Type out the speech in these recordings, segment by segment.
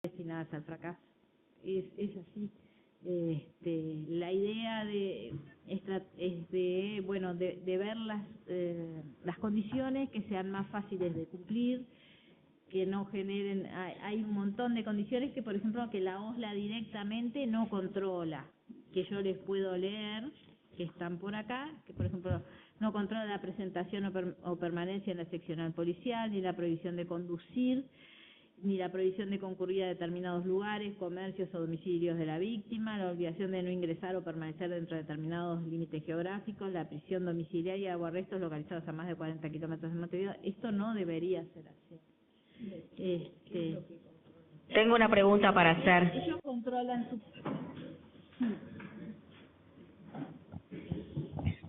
destinadas al fracaso. Es así. La idea es de ver las condiciones que sean más fáciles de cumplir, que no generen, hay un montón de condiciones que, por ejemplo, que la OSLA directamente no controla, que yo les puedo leer, que están por acá, que por ejemplo no controla la presentación o permanencia en la seccional policial, ni la prohibición de conducir, ni la prohibición de concurrir a determinados lugares, comercios o domicilios de la víctima, la obligación de no ingresar o permanecer dentro de determinados límites geográficos, la prisión domiciliaria o arrestos localizados a más de 40 kilómetros de Montevideo. Esto no debería ser así. Tengo una pregunta para hacer. Ellos controlan su...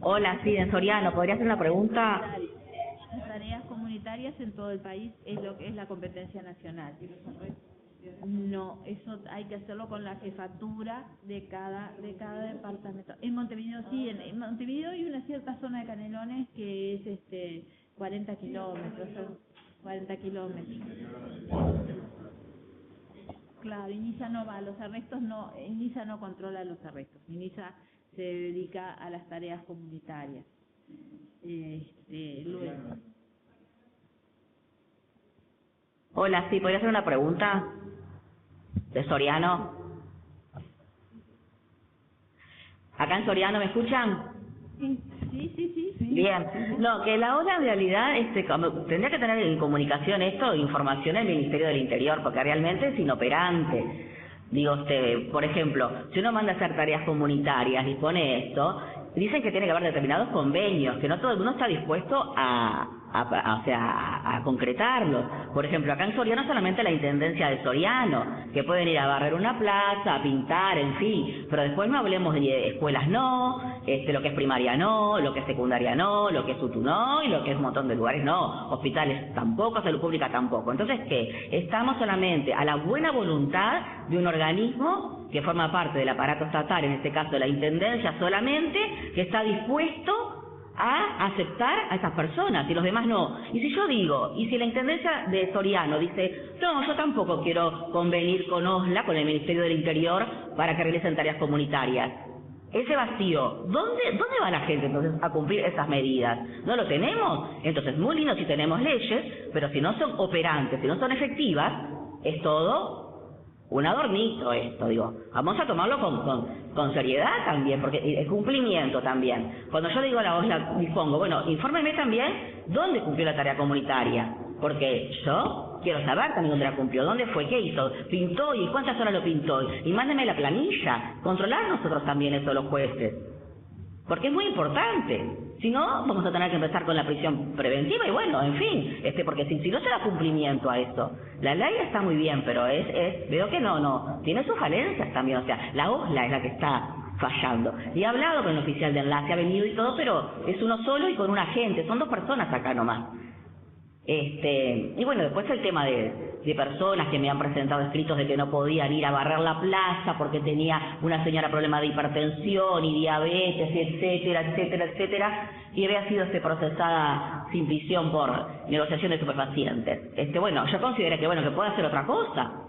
Hola, sí, en Soriano, ¿podría hacer una pregunta? Las tareas comunitarias en todo el país es lo que es la competencia nacional. No, eso hay que hacerlo con la jefatura de cada departamento. En Montevideo sí, en Montevideo hay una cierta zona de Canelones que es 40 kilómetros, 40 kilómetros. Claro, INISA no va, los arrestos no, INISA no controla los arrestos, INISA se dedica a las tareas comunitarias. Luego. Hola, sí, ¿podría hacer una pregunta? ¿De Soriano? ¿Acá en Soriano me escuchan? Sí. Bien. No, que la OSLA en realidad tendría que tener en comunicación esto, información el Ministerio del Interior, porque realmente es inoperante. Digo, por ejemplo, si uno manda a hacer tareas comunitarias y pone esto, dicen que tiene que haber determinados convenios, que no todo el mundo está dispuesto a concretarlo. Por ejemplo, acá en Soriano solamente la Intendencia de Soriano, que pueden ir a barrer una plaza, a pintar, en fin, pero después no hablemos de escuelas no, lo que es primaria no, lo que es secundaria no, lo que es UTU no, y lo que es un montón de lugares no, hospitales tampoco, salud pública tampoco. Entonces, ¿qué? Estamos solamente a la buena voluntad de un organismo que forma parte del aparato estatal, en este caso de la Intendencia solamente, que está dispuesto a aceptar a esas personas y los demás no. Y si yo digo, y si la Intendencia de Soriano dice, no, yo tampoco quiero convenir con OSLA, con el Ministerio del Interior, para que realicen tareas comunitarias, ese vacío, ¿dónde va la gente entonces a cumplir esas medidas? ¿No lo tenemos? Entonces, muy lindo si tenemos leyes, pero si no son operantes, si no son efectivas, es todo un adornito esto, digo. Vamos a tomarlo con seriedad también, porque el cumplimiento también. Cuando yo digo a la OSLA, dispongo, bueno, infórmeme también dónde cumplió la tarea comunitaria, porque yo quiero saber también dónde la cumplió, dónde fue, qué hizo, pintó y cuántas horas lo pintó, y mándeme la planilla, controlar nosotros también eso los jueces, porque es muy importante. Si no, vamos a tener que empezar con la prisión preventiva y bueno, en fin, porque si no se da cumplimiento a eso. La ley está muy bien, pero veo que no, tiene sus falencias también, o sea, la OSLA es la que está fallando. Y he hablado con el oficial de enlace, ha venido y todo, pero es uno solo y con un agente, son 2 personas acá nomás. Y bueno, después el tema de personas que me han presentado escritos de que no podían ir a barrer la plaza porque tenía una señora problema de hipertensión y diabetes, etcétera, y había sido procesada sin prisión por negociación de estupefacientes. Bueno, yo consideré que puede hacer otra cosa.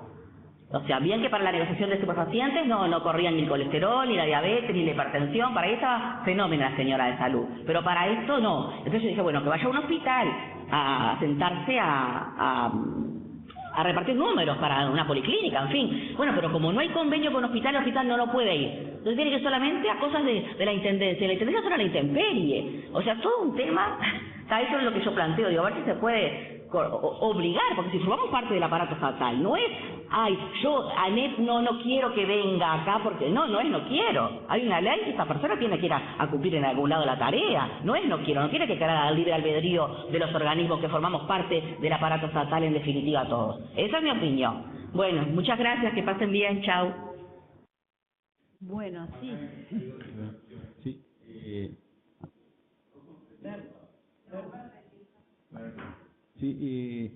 O sea, bien que para la negociación de estupefacientes no corría ni el colesterol, ni la diabetes, ni la hipertensión, para ahí estaba fenómena la señora de salud, pero para esto no. Entonces yo dije, bueno, que vaya a un hospital a sentarse a repartir números para una policlínica, en fin. Bueno, pero como no hay convenio con el hospital no puede ir. Entonces tiene que ir solamente a cosas de la Intendencia. La Intendencia es una intemperie. O sea, todo un tema, eso es lo que yo planteo, digo, a ver si se puede obligar, porque si formamos parte del aparato estatal, no es, yo, ANEP, no quiero que venga acá, porque no quiero. Hay una ley y esta persona tiene que ir a cumplir en algún lado la tarea. No quiere que quede al libre albedrío de los organismos que formamos parte del aparato estatal, en definitiva todos. Esa es mi opinión. Bueno, muchas gracias, que pasen bien, chao. Bueno, sí. Sí. Sí,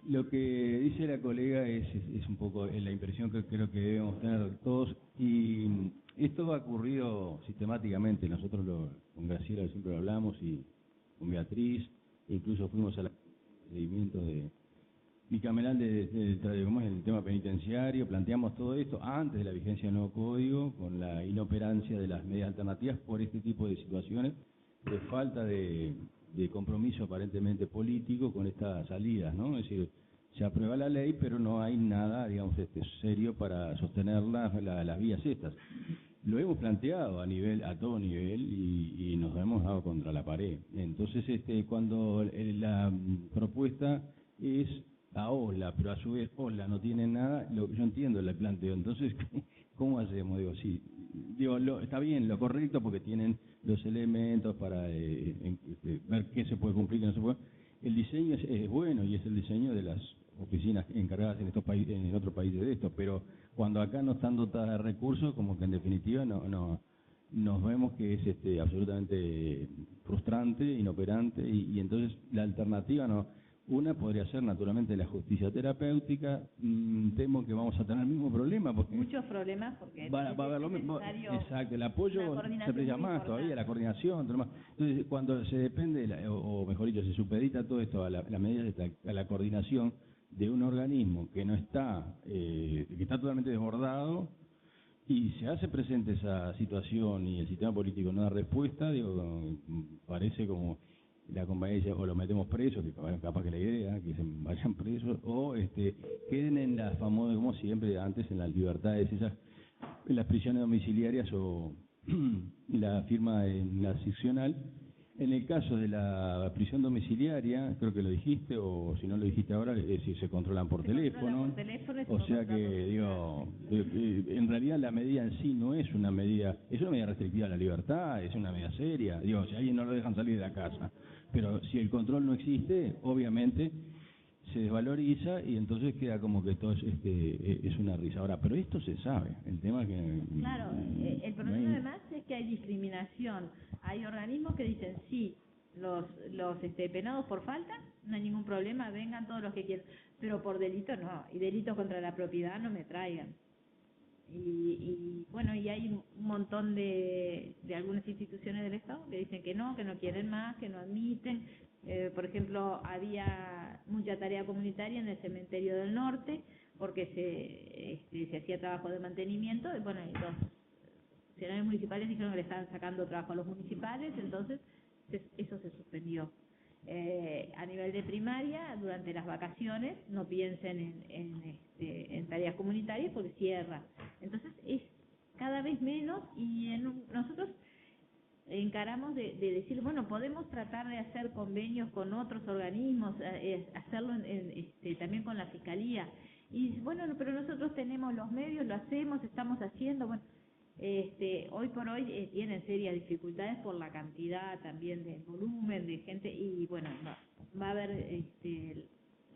lo que dice la colega es un poco la impresión que creo que debemos tener todos, y esto ha ocurrido sistemáticamente. Nosotros con Graciela siempre lo hablamos, y con Beatriz, incluso fuimos a los procedimientos bicameral ¿cómo es el tema penitenciario? Planteamos todo esto antes de la vigencia del nuevo código, con la inoperancia de las medidas alternativas por este tipo de situaciones de falta de compromiso aparentemente político con estas salidas, ¿no? Es decir, se aprueba la ley, pero no hay nada, digamos, serio para sostener las vías estas. Lo hemos planteado a todo nivel y nos hemos dado contra la pared. Entonces, cuando la propuesta es a OSLA, pero a su vez OSLA no tiene nada, yo entiendo el planteo. Entonces, ¿cómo hacemos? Está bien, lo correcto, porque tienen los elementos para ver qué se puede cumplir y qué no se puede. El diseño es bueno y es el diseño de las oficinas encargadas en otros países de esto, pero cuando acá no están dotadas de recursos, como que en definitiva nos vemos que es absolutamente frustrante, inoperante, y entonces la alternativa una podría ser naturalmente la justicia terapéutica. Temo que vamos a tener el mismo problema, porque muchos problemas, porque va a haber lo mismo. Exacto, el apoyo se aprecia más todavía, la coordinación, todo lo más. Entonces, cuando se depende, o mejor dicho, se supedita todo esto a la medida a la coordinación de un organismo que no está, que está totalmente desbordado, y se hace presente esa situación y el sistema político no da respuesta, parece como la compañía dice, o los metemos presos, que capaz que la idea, que se vayan presos, o queden en las famosas, como siempre antes, en las libertades esas, en las prisiones domiciliarias o la firma en la seccional. En el caso de la prisión domiciliaria, creo que lo dijiste, o si no lo dijiste ahora, es decir, se controlan por teléfono. O sea que, en realidad la medida en sí no es una medida, es una medida restrictiva a la libertad, es una medida seria. Si a alguien no lo dejan salir de la casa, pero si el control no existe, obviamente se desvaloriza y entonces queda como que todo es una risa. Ahora, pero esto se sabe, el tema es que... Claro, el problema además es que hay discriminación. Hay organismos que dicen, sí, los penados por falta, no hay ningún problema, vengan todos los que quieran, pero por delito no, y delitos contra la propiedad no me traigan. Y bueno, y hay un montón de algunas instituciones del Estado que dicen que no quieren más, que no admiten. Por ejemplo, había mucha tarea comunitaria en el cementerio del norte porque se hacía trabajo de mantenimiento, y bueno, y los funcionarios municipales dijeron que le estaban sacando trabajo a los municipales, entonces eso se suspendió. A nivel de primaria, durante las vacaciones, no piensen en tareas comunitarias porque cierra. Entonces es cada vez menos, y nosotros encaramos de decir, bueno, podemos tratar de hacer convenios con otros organismos, hacerlo también con la Fiscalía. Y bueno, pero nosotros tenemos los medios, lo hacemos, estamos haciendo, bueno. Hoy por hoy tienen serias dificultades por la cantidad también de volumen de gente, y bueno, va a haber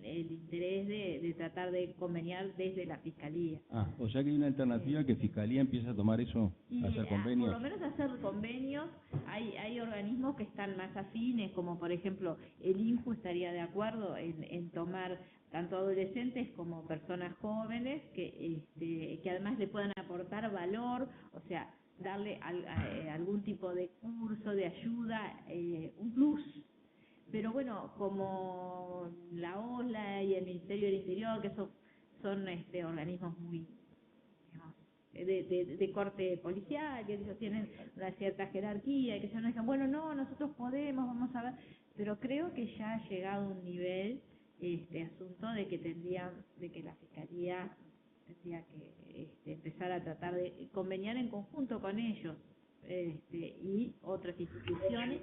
el interés de tratar de conveniar desde la Fiscalía. O sea que hay una alternativa, que Fiscalía empieza a tomar eso, a hacer convenios. Por lo menos hacer convenios. Hay organismos que están más afines, como por ejemplo el INJU estaría de acuerdo en tomar tanto adolescentes como personas jóvenes que además le puedan aportar valor, o sea, darle algún tipo de curso, de ayuda, un plus. Pero bueno, como la OSLA y el Ministerio del Interior, que son organismos muy, digamos, de corte policial, que ellos tienen una cierta jerarquía, y que se nos dicen, bueno, no, nosotros podemos, vamos a ver, pero creo que ya ha llegado a un nivel asunto de que la Fiscalía tendría que empezar a tratar de conveniar en conjunto con ellos, y otras instituciones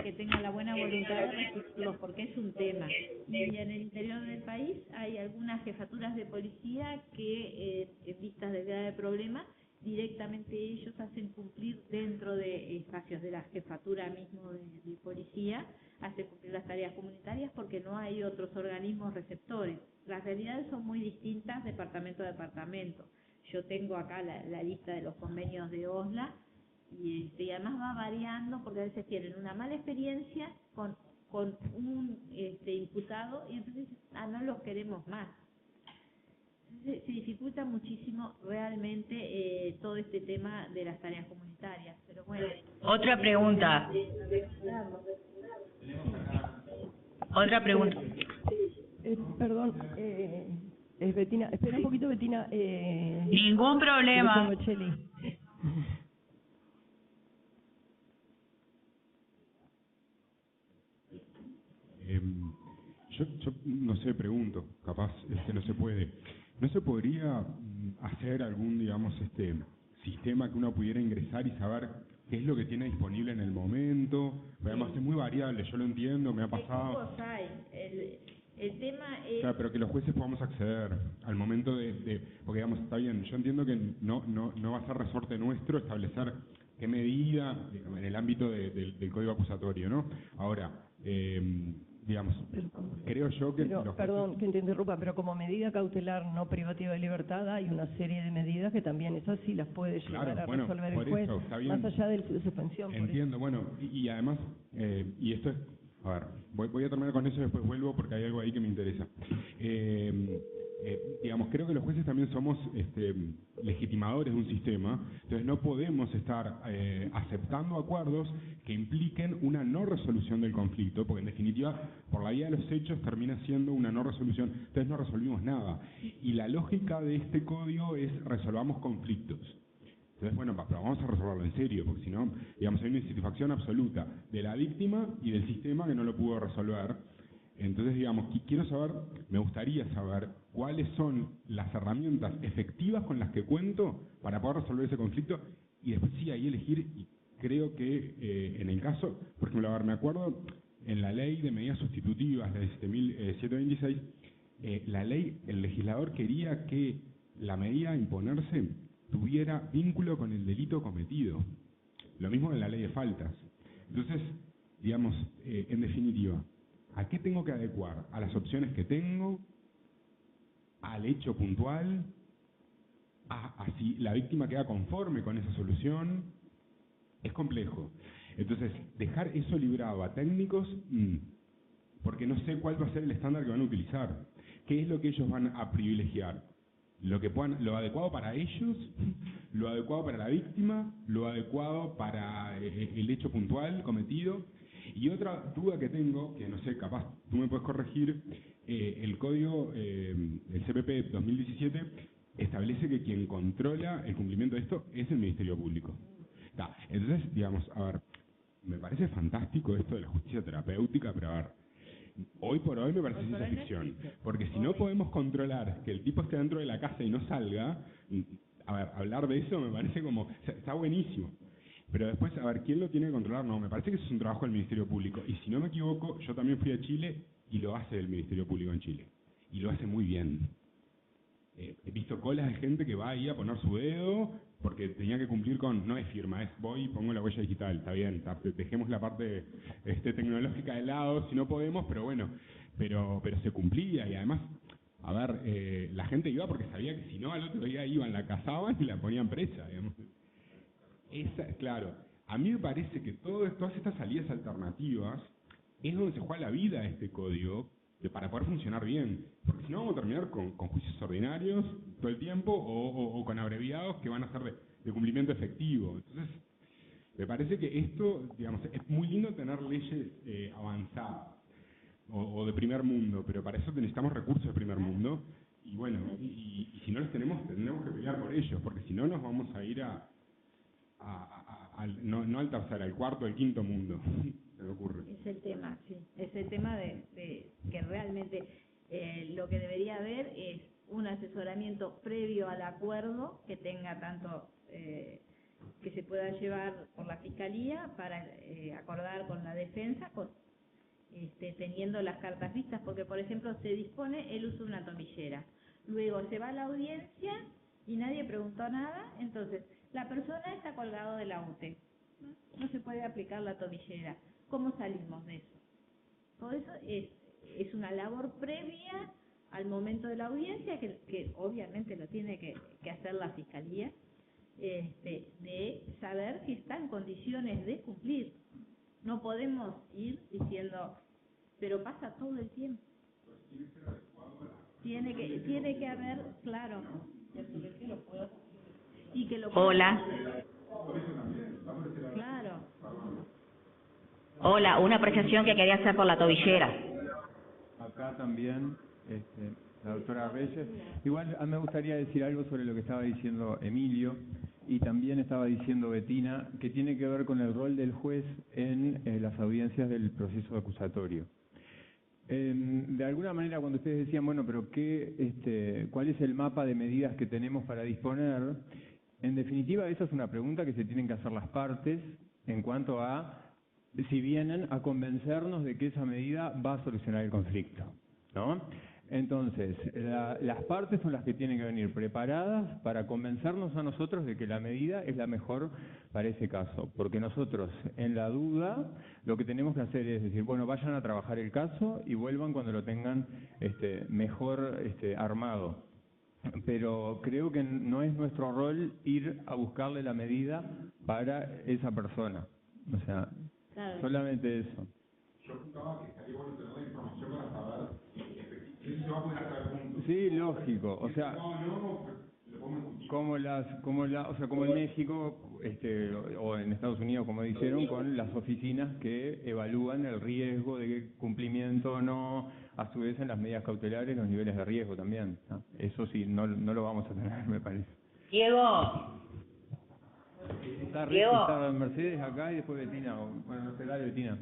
que tengan la buena voluntad de regirlos, porque es un tema. Y en el interior del país hay algunas jefaturas de policía que, en vistas de grave problema, directamente ellos hacen cumplir dentro de espacios de la jefatura mismo de policía, hacen cumplir las tareas comunitarias porque no hay otros organismos receptores. Las realidades son muy distintas departamento a departamento. Yo tengo acá la lista de los convenios de OSLA, y además va variando porque a veces tienen una mala experiencia con un imputado, y entonces no los queremos más. Se dificulta muchísimo realmente todo este tema de las tareas comunitarias, pero bueno. Otra pregunta. Perdón, es Betina. Espera un poquito, Betina. Ningún problema. Yo no sé, pregunto, capaz no se puede. ¿No se podría hacer algún, digamos, sistema que uno pudiera ingresar y saber qué es lo que tiene disponible en el momento? Además es muy variable, yo lo entiendo, me ha pasado. El tema es... Claro, pero que los jueces podamos acceder al momento porque digamos, está bien, yo entiendo que no va a ser resorte nuestro establecer qué medida en el ámbito del código acusatorio, ¿no? Ahora, digamos, creo yo que... Perdón que te interrumpa, pero como medida cautelar no privativa de libertad hay una serie de medidas que también esas sí las puede llegar a resolver el juez, más allá de la suspensión. Entiendo, bueno, y además, y esto es... A ver, voy a terminar con eso y después vuelvo porque hay algo ahí que me interesa. Digamos, creo que los jueces también somos legitimadores de un sistema, entonces no podemos estar aceptando acuerdos que impliquen una no resolución del conflicto, porque en definitiva, por la vía de los hechos, termina siendo una no resolución, entonces no resolvimos nada. Y la lógica de este código es resolvamos conflictos. Entonces, bueno, pero vamos a resolverlo en serio, porque si no, digamos, hay una insatisfacción absoluta de la víctima y del sistema que no lo pudo resolver. Entonces, digamos, me gustaría saber cuáles son las herramientas efectivas con las que cuento para poder resolver ese conflicto y después sí, ahí elegir, y creo que en el caso, por ejemplo, a ver, me acuerdo en la ley de medidas sustitutivas de 726, la ley, el legislador quería que la medida a imponerse tuviera vínculo con el delito cometido. Lo mismo en la ley de faltas. Entonces, digamos, en definitiva, ¿a qué tengo que adecuar? ¿A las opciones que tengo? ¿Al hecho puntual? ¿A si la víctima queda conforme con esa solución? Es complejo. Entonces, dejar eso librado a técnicos, porque no sé cuál va a ser el estándar que van a utilizar. ¿Qué es lo que ellos van a privilegiar? Lo adecuado para ellos, lo adecuado para la víctima, lo adecuado para el hecho puntual cometido. Y otra duda que tengo, que no sé, capaz tú me puedes corregir, el código, el CPP 2017, establece que quien controla el cumplimiento de esto es el Ministerio Público. Entonces, digamos, a ver, me parece fantástico esto de la justicia terapéutica, pero a ver, hoy por hoy me parece ciencia ficción, porque si no podemos controlar que el tipo esté dentro de la casa y no salga, a ver, hablar de eso me parece como, o sea, está buenísimo. Pero después, a ver, ¿quién lo tiene que controlar? No, me parece que eso es un trabajo del Ministerio Público. Y si no me equivoco, yo también fui a Chile y lo hace el Ministerio Público en Chile. Y lo hace muy bien. He visto colas de gente que va ahí a poner su dedo porque tenía que cumplir con, no es firma, es voy y pongo la huella digital, está bien, dejemos la parte tecnológica de lado si no podemos, pero bueno, pero se cumplía y además, a ver, la gente iba porque sabía que si no al otro día iban, la cazaban y la ponían presa, digamos. Claro, a mí me parece que todas estas salidas alternativas es donde se juega la vida de este código para poder funcionar bien, porque si no vamos a terminar con juicios ordinarios todo el tiempo o con abreviados que van a ser de cumplimiento efectivo. Entonces, me parece que esto, digamos, es muy lindo tener leyes avanzadas o de primer mundo, pero para eso necesitamos recursos de primer mundo y bueno, y si no los tenemos que pelear por ellos, porque si no nos vamos a ir no al tercer, al cuarto, al quinto mundo. Se me ocurre. Es el tema, sí. Es el tema de que realmente lo que debería haber es un asesoramiento previo al acuerdo que tenga tanto que se pueda llevar por la Fiscalía para acordar con la defensa, teniendo las cartas vistas, porque por ejemplo se dispone el uso de una tomillera. Luego se va a la audiencia y nadie preguntó nada, entonces la persona está colgado de la UTE. No se puede aplicar la tomillera. ¿Cómo salimos de eso? Todo eso es una labor previa al momento de la audiencia, que obviamente lo tiene que hacer la Fiscalía, de saber si está en condiciones de cumplir. No podemos ir diciendo, pero pasa todo el tiempo. Tiene que haber, claro, y que lo Hola. Claro. Hola, una apreciación que quería hacer por la tobillera. Acá también la doctora Reyes. Igual a mí me gustaría decir algo sobre lo que estaba diciendo Emilio y también estaba diciendo Betina, que tiene que ver con el rol del juez en las audiencias del proceso acusatorio. De alguna manera, cuando ustedes decían, bueno, pero ¿cuál es el mapa de medidas que tenemos para disponer? En definitiva, esa es una pregunta que se tienen que hacer las partes en cuanto a si vienen a convencernos de que esa medida va a solucionar el conflicto, ¿no? Entonces, las partes son las que tienen que venir preparadas para convencernos a nosotros de que la medida es la mejor para ese caso. Porque nosotros, en la duda, lo que tenemos que hacer es decir, bueno, vayan a trabajar el caso y vuelvan cuando lo tengan mejor armado. Pero creo que no es nuestro rol ir a buscarle la medida para esa persona. O sea, claro, solamente eso. Yo apuntaba que estaría bueno tener la información para saber si se va a poder hacer juntos. Sí, lógico. O sea, como en México o en Estados Unidos, como dijeron, con las oficinas que evalúan el riesgo de cumplimiento o no, a su vez en las medidas cautelares los niveles de riesgo también, ¿no? Eso sí, no lo vamos a tener, me parece. Diego. Está Mercedes acá y después Betina. Bueno, no sé, dale, Betina.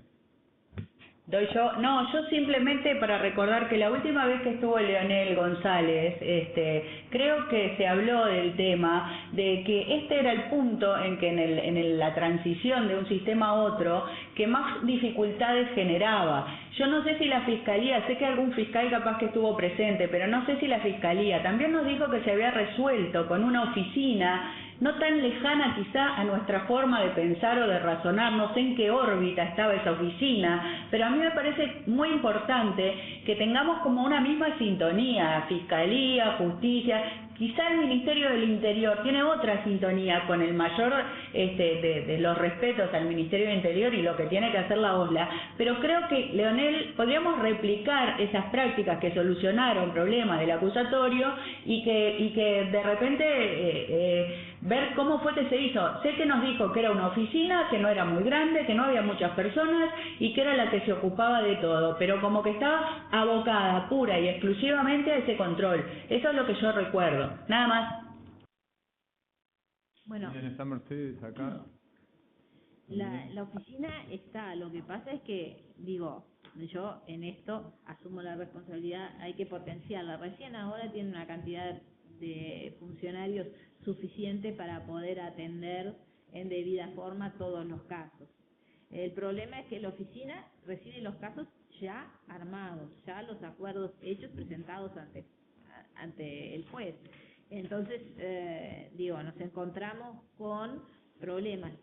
¿Doy yo? No, yo simplemente para recordar que la última vez que estuvo Leonel González, creo que se habló del tema de que este era el punto en que en la transición de un sistema a otro que más dificultades generaba. Yo no sé si la Fiscalía, sé que algún fiscal capaz que estuvo presente, pero no sé si la Fiscalía también nos dijo que se había resuelto con una oficina no tan lejana quizá a nuestra forma de pensar o de razonar, no sé en qué órbita estaba esa oficina, pero a mí me parece muy importante que tengamos como una misma sintonía, Fiscalía, Justicia. Quizá el Ministerio del Interior tiene otra sintonía con el mayor de los respetos al Ministerio del Interior y lo que tiene que hacer la OSLA, pero creo que, Leonel, podríamos replicar esas prácticas que solucionaron problemas del acusatorio y que de repente ver cómo fue que se hizo. Sé que nos dijo que era una oficina, que no era muy grande, que no había muchas personas y que era la que se ocupaba de todo, pero como que estaba abocada pura y exclusivamente a ese control. Eso es lo que yo recuerdo. Nada más. Bueno, está Mercedes acá. La oficina está, lo que pasa es que, digo, yo en esto asumo la responsabilidad, hay que potenciarla. Recién ahora tiene una cantidad de funcionarios suficiente para poder atender en debida forma todos los casos. El problema es que la oficina recibe los casos ya armados, ya los acuerdos hechos presentados ante el juez. Entonces, nos encontramos con problemas,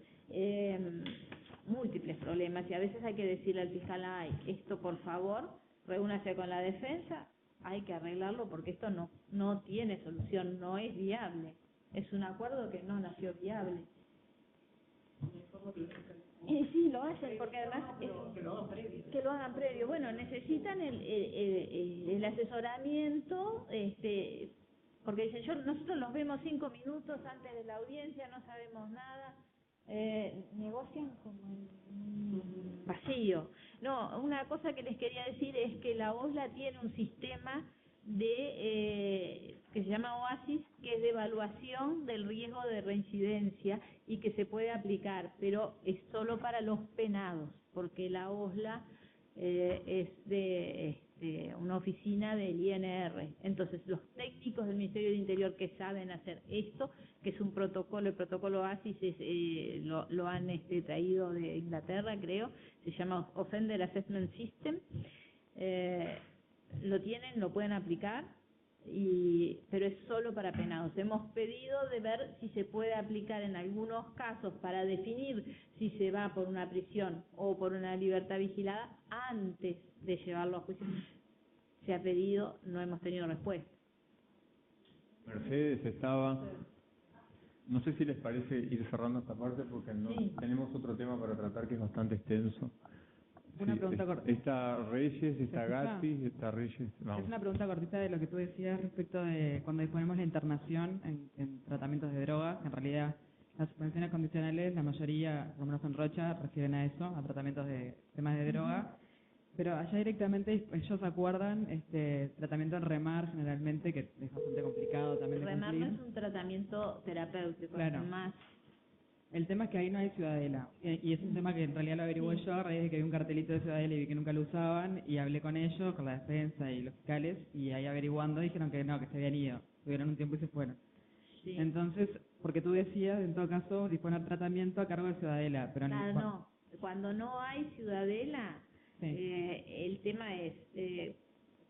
múltiples problemas, y a veces hay que decirle al fiscal, esto por favor, reúnase con la defensa, hay que arreglarlo porque esto no tiene solución, no es viable. Es un acuerdo que no nació viable. Sí, lo hacen, porque además que lo hagan previo. Bueno, necesitan el asesoramiento, porque dicen, nosotros los vemos 5 minutos antes de la audiencia, no sabemos nada, negocian como en vacío. No, una cosa que les quería decir es que la OSLA tiene un sistema que se llama OASIS, que es de evaluación del riesgo de reincidencia y que se puede aplicar, pero es solo para los penados, porque la OSLA es de una oficina del INR. Entonces, los técnicos del Ministerio del Interior que saben hacer esto, que es un protocolo, el protocolo OASIS lo han traído de Inglaterra, creo, se llama Offender Assessment System, lo tienen, lo pueden aplicar, pero es solo para penados. Hemos pedido de ver si se puede aplicar en algunos casos para definir si se va por una prisión o por una libertad vigilada antes de llevarlo a juicio. Se ha pedido, no hemos tenido respuesta. Mercedes estaba... No sé si les parece ir cerrando esta parte porque tenemos otro tema para tratar que es bastante extenso. Una pregunta cortita. Está Reyes, está Gatti, está Reyes. Vamos. Es una pregunta cortita de lo que tú decías respecto de cuando disponemos la internación en tratamientos de droga, que en realidad las suspensiones condicionales, la mayoría, por lo menos en Rocha, reciben a eso, a tratamientos de temas de droga. Pero allá directamente ellos acuerdan tratamiento en remar generalmente, que es bastante complicado también de remar cumplir. no es un tratamiento terapéutico, Claro. es más. El tema es que ahí no hay Ciudadela, y es un tema que en realidad lo averigué yo a raíz de que vi un cartelito de Ciudadela y vi que nunca lo usaban, y hablé con ellos, con la defensa y los fiscales, y ahí averiguando dijeron que no, que se habían ido, tuvieron un tiempo y se fueron. Sí. Entonces, porque tú decías, en todo caso, disponer tratamiento a cargo de Ciudadela, pero Claro, no. Cuando no hay Ciudadela, Sí. el tema es que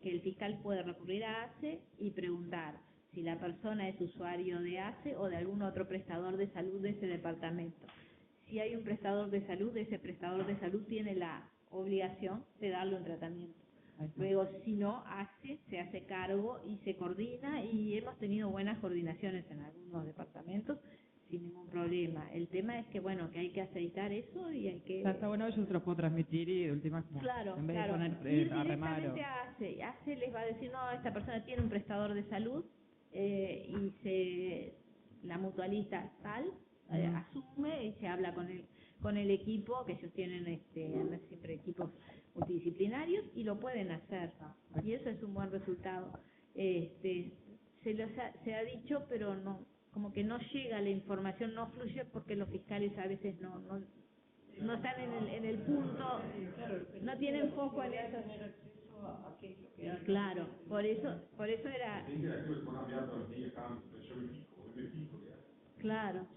el fiscal puede recurrir a ACE y preguntar si la persona es usuario de ACE o de algún otro prestador de salud de ese departamento. Si hay un prestador de salud, ese prestador de salud tiene la obligación de darle un tratamiento. Luego, si no, ACE se hace cargo y se coordina, y hemos tenido buenas coordinaciones en algunos departamentos sin ningún problema. El tema es que, bueno, que hay que aceitar eso y hay que... Está bueno, yo se los puedo transmitir y de última, Claro, en vez claro. de Ir poner a remar o... directamente a ACE. ACE les va a decir, no, esta persona tiene un prestador de salud, y la mutualista tal asume y se habla con el equipo, que ellos tienen siempre equipos multidisciplinarios, y lo pueden hacer, y eso es un buen resultado. Se ha dicho, pero no, como que no llega la información, no fluye, porque los fiscales a veces no están en el punto, no tienen foco en eso. Claro, por eso era... Claro.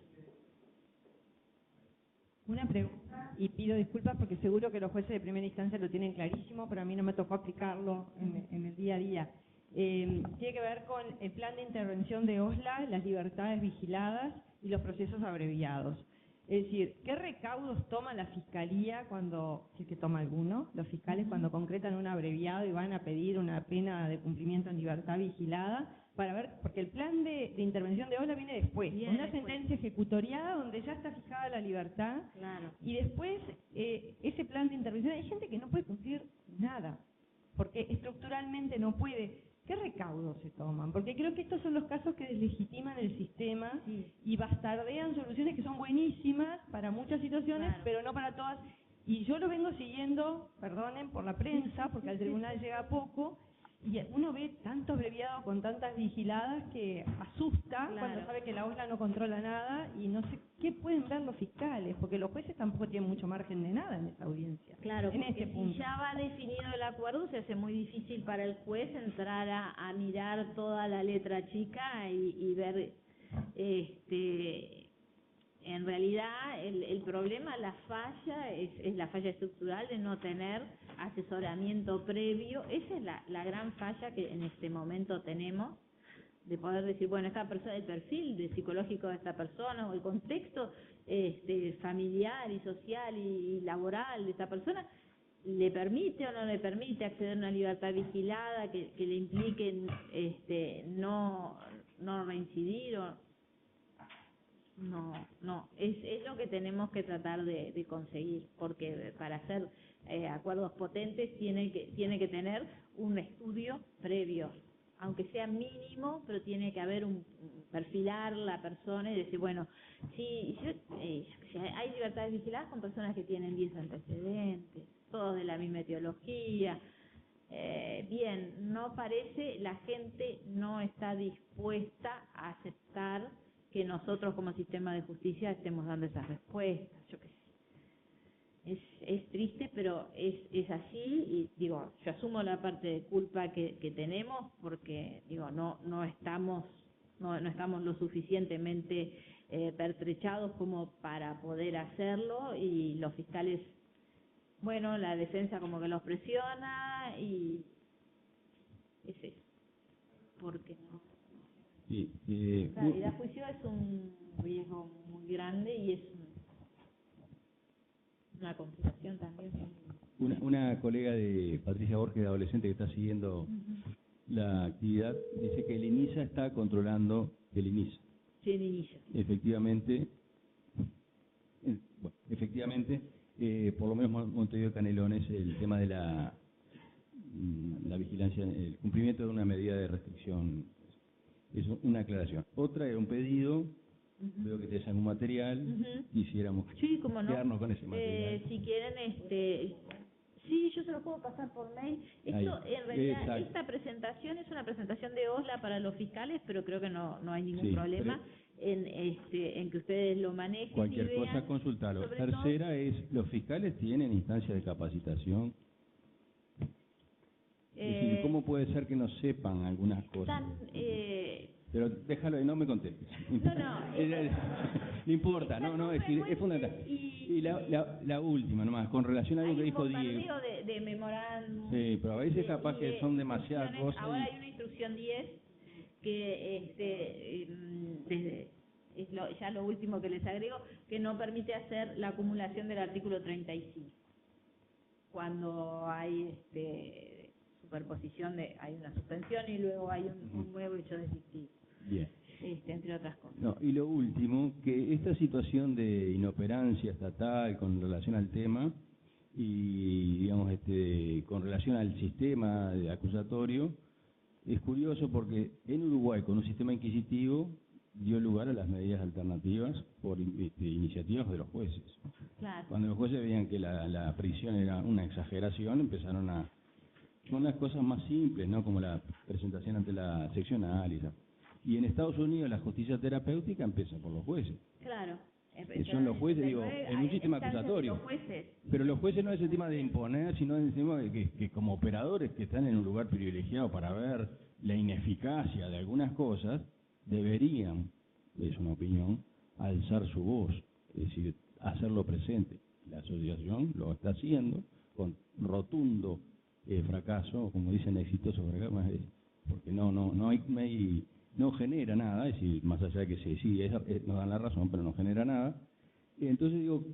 Una pregunta, y pido disculpas porque seguro que los jueces de primera instancia lo tienen clarísimo, pero a mí no me tocó aplicarlo en el día a día. Tiene que ver con el plan de intervención de OSLA, las libertades vigiladas y los procesos abreviados. Es decir, ¿qué recaudos toma la Fiscalía cuando, si es que toma alguno, los fiscales cuando concretan un abreviado y van a pedir una pena de cumplimiento en libertad vigilada? Para ver, porque el plan de intervención de OSLA viene después, con una sentencia ejecutoriada donde ya está fijada la libertad, Claro. y después ese plan de intervención, hay gente que no puede cumplir nada, porque estructuralmente no puede. ¿Qué recaudos se toman? Porque creo que estos son los casos que deslegitiman el sistema y bastardean soluciones que son buenísimas para muchas situaciones, pero no para todas. Y yo lo vengo siguiendo, perdonen, por la prensa, porque al tribunal llega poco, y uno ve tanto abreviado con tantas vigiladas que asusta cuando sabe que la OSLA no controla nada, y no sé qué pueden ver los fiscales, porque los jueces tampoco tienen mucho margen de nada en esa audiencia. Claro, en porque este punto. si ya va definido el acuerdo, se hace muy difícil para el juez entrar a mirar toda la letra chica y ver, en realidad el problema, la falla, es la falla estructural de no tener asesoramiento previo. Esa es la gran falla que en este momento tenemos, de poder decir, bueno, esta persona, el perfil psicológico de esta persona, o el contexto familiar y social y laboral de esta persona, le permite o no le permite acceder a una libertad vigilada que le implique no reincidir, o no, es lo que tenemos que tratar de conseguir, porque para hacer acuerdos potentes tiene que tener un estudio previo, aunque sea mínimo, pero tiene que haber perfilar la persona y decir, bueno, si hay libertades vigiladas con personas que tienen 10 antecedentes, todos de la misma etiología, bien, no parece, la gente no está dispuesta a aceptar que nosotros como sistema de justicia estemos dando esas respuestas, yo qué sé. Es triste, pero es así, y digo, yo asumo la parte de culpa que tenemos, porque digo, no estamos lo suficientemente pertrechados como para poder hacerlo, y los fiscales, bueno, la defensa como que los presiona, y es eso, porque no. Sí, La ida a juicio es un riesgo muy grande y es una complicación también. Una colega de Patricia Borges, de adolescente, que está siguiendo la actividad, dice que el INISA está controlando el INISA. Sí, el INISA. Efectivamente, por lo menos Montevideo Canelones, el tema de la vigilancia, el cumplimiento de una medida de restricción. Es una aclaración. Otra era un pedido, veo que tenés algún material, quisiéramos sí, cómo no. quedarnos con ese material. Si quieren, Sí, yo se lo puedo pasar por mail. Esto, Ahí. en realidad, Exacto. esta presentación es una presentación de OSLA para los fiscales, pero creo que no hay ningún Sí, problema en que ustedes lo manejen y Cualquier vean. cosa, consultarlo. Sobre Tercera es, los fiscales tienen instancias de capacitación. Es decir, ¿cómo puede ser que no sepan algunas cosas? Pero déjalo ahí, no me contestes. No importa, no, es decir, es fundamental. Y la última nomás, con relación a algo que dijo Diego. De memorándum. Sí, pero a veces capaz que son demasiadas cosas. Ahora hay una instrucción 10 que ya lo último que les agrego, que no permite hacer la acumulación del artículo 35. Cuando hay superposición hay una suspensión y luego hay un nuevo hecho delictivo. Bien. Entre otras cosas. No, y lo último, que esta situación de inoperancia estatal con relación al tema y, digamos, con relación al sistema acusatorio, es curioso porque en Uruguay, con un sistema inquisitivo, dio lugar a las medidas alternativas por iniciativas de los jueces. Claro. Cuando los jueces veían que la prisión era una exageración, empezaron con las cosas más simples, ¿no? Como la presentación ante la seccional y eso. Y en Estados Unidos la justicia terapéutica empieza por los jueces. Claro. Que son los jueces, digo, en un sistema acusatorio. Pero los jueces no es el tema de imponer, sino el tema de que como operadores que están en un lugar privilegiado para ver la ineficacia de algunas cosas, deberían, es una opinión, alzar su voz, es decir, hacerlo presente. La asociación lo está haciendo con rotundo fracaso, como dicen, exitoso fracaso, porque no genera nada, es decir, más allá de que sí, nos dan la razón, pero no genera nada. Entonces digo,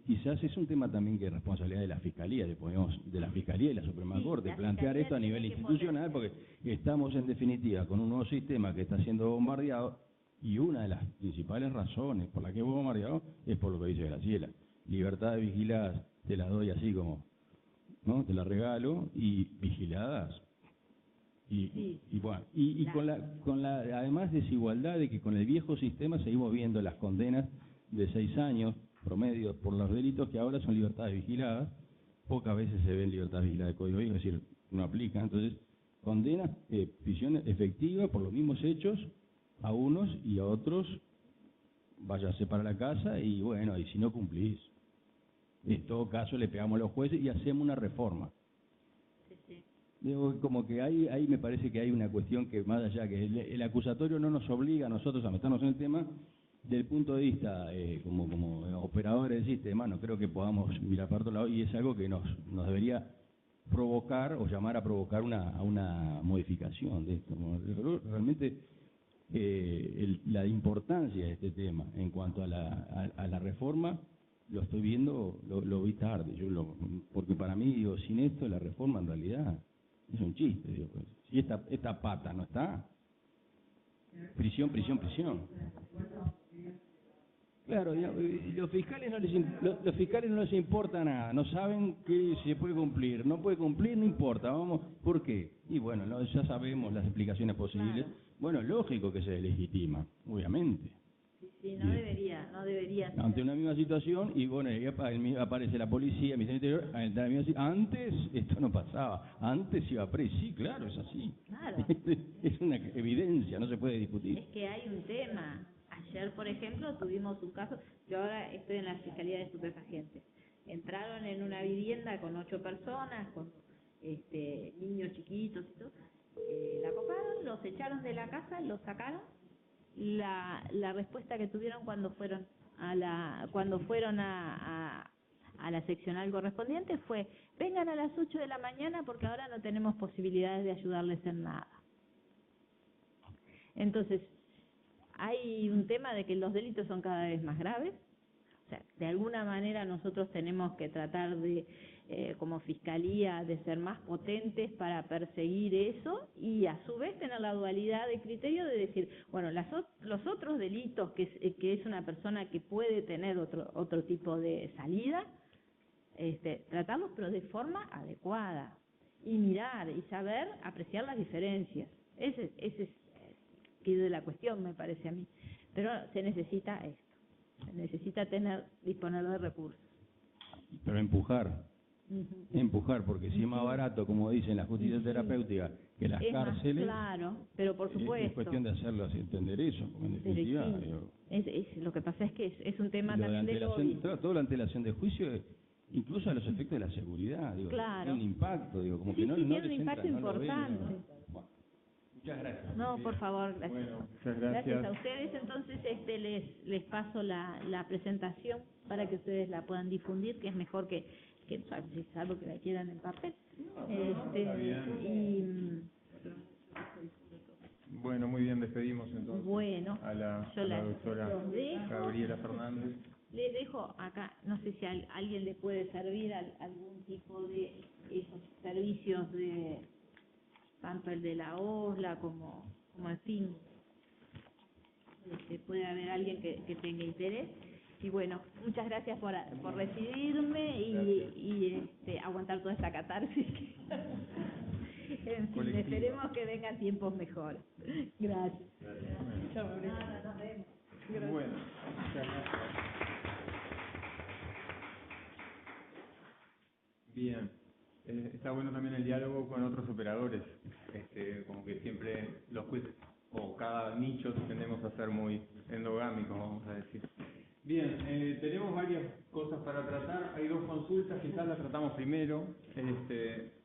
quizás es un tema también que es responsabilidad de la Fiscalía, de la Fiscalía y la Suprema Corte, plantear esto a nivel institucional, porque estamos en definitiva con un nuevo sistema que está siendo bombardeado, y una de las principales razones por la que es bombardeado es por lo que dice Graciela. Libertad de vigiladas, te las doy así como, ¿no? Te las regalo, y vigiladas. Y bueno, y con la además desigualdad de que con el viejo sistema seguimos viendo las condenas de 6 años promedio por los delitos que ahora son libertades vigiladas, pocas veces se ven libertades vigiladas de Código Viejo, es decir, no aplica. Entonces, condenas, prisión efectiva por los mismos hechos a unos y a otros, váyase para la casa y bueno, y si no cumplís, en todo caso le pegamos a los jueces y hacemos una reforma. Digo, como que ahí me parece que hay una cuestión que más allá que el acusatorio no nos obliga a nosotros a meternos en el tema, del punto de vista como operadores del sistema, no creo que podamos mirar para otro lado, y es algo que nos debería provocar o llamar a provocar una modificación de esto. Realmente la importancia de este tema en cuanto a la reforma lo estoy viendo, lo vi tarde, porque para mí, digo, sin esto la reforma en realidad es un chiste, digo, pues. Si esta pata no está, prisión. Claro, los fiscales no les importa nada, no saben que se puede cumplir, no puede cumplir, no importa, vamos, ¿por qué? Y bueno, ya sabemos las explicaciones posibles. Claro. Bueno, lógico que se legitima, obviamente. Sí, no debería ser. Ante una misma situación, y bueno, ahí aparece la policía, el Ministerio Interior, antes esto no pasaba, antes iba preso, sí, claro, es así. Claro. Es una evidencia, no se puede discutir. Es que hay un tema. Ayer, por ejemplo, tuvimos un caso, yo ahora estoy en la Fiscalía de Estupefacientes. Entraron en una vivienda con 8 personas, con niños chiquitos y todo, la coparon, los echaron de la casa, los sacaron. La respuesta que tuvieron cuando fueron a la seccional correspondiente fue: vengan a las 8 de la mañana porque ahora no tenemos posibilidades de ayudarles en nada. Entonces, hay un tema de que los delitos son cada vez más graves. O sea, de alguna manera nosotros tenemos que tratar de, como Fiscalía, de ser más potentes para perseguir eso y a su vez tener la dualidad de criterio de decir, bueno, los otros delitos que es una persona que puede tener otro tipo de salida, tratarlos pero de forma adecuada y mirar y saber apreciar las diferencias. Ese es que de la cuestión, me parece a mí. Pero se necesita esto. Se necesita disponer de recursos. Pero empujar. empujar, porque si es más barato, como dicen la justicia terapéutica, que las Es más cárceles, claro, pero por es supuesto. cuestión de hacerlos entender eso, porque en Pero definitiva, sí, digo, lo que pasa es que es un tema lo de la también de lobby. antelación, toda la antelación de juicio, incluso a los efectos de la seguridad, digo, Claro. tiene un impacto, digo, como Sí, que no, sí, no tiene les un entra, impacto no lo ven, importante. Bueno, muchas gracias. No, por favor, gracias. Bueno, muchas gracias. A ustedes. Entonces les paso la presentación para que ustedes la puedan difundir, que es mejor que salvo que la quieran en papel. Está bien. Bueno, muy bien, despedimos entonces Bueno, a la yo doctora los dejo. Gabriela Fernández. Le dejo acá, no sé si alguien le puede servir algún tipo de esos servicios de tanto el de la OSLA como en fin, puede haber alguien que tenga interés. Y bueno, muchas gracias por recibirme y aguantar toda esta catarsis. En fin, esperemos que vengan tiempos mejores. Gracias. Chao, Gabriela. Nos vemos. Gracias. Bueno, muchas gracias. Bien, está bueno también el diálogo con otros operadores, como que siempre los jueces o cada nicho tendemos a ser muy endogámicos, vamos a decir. Bien, tenemos varias cosas para tratar, hay dos consultas, quizás las tratamos primero,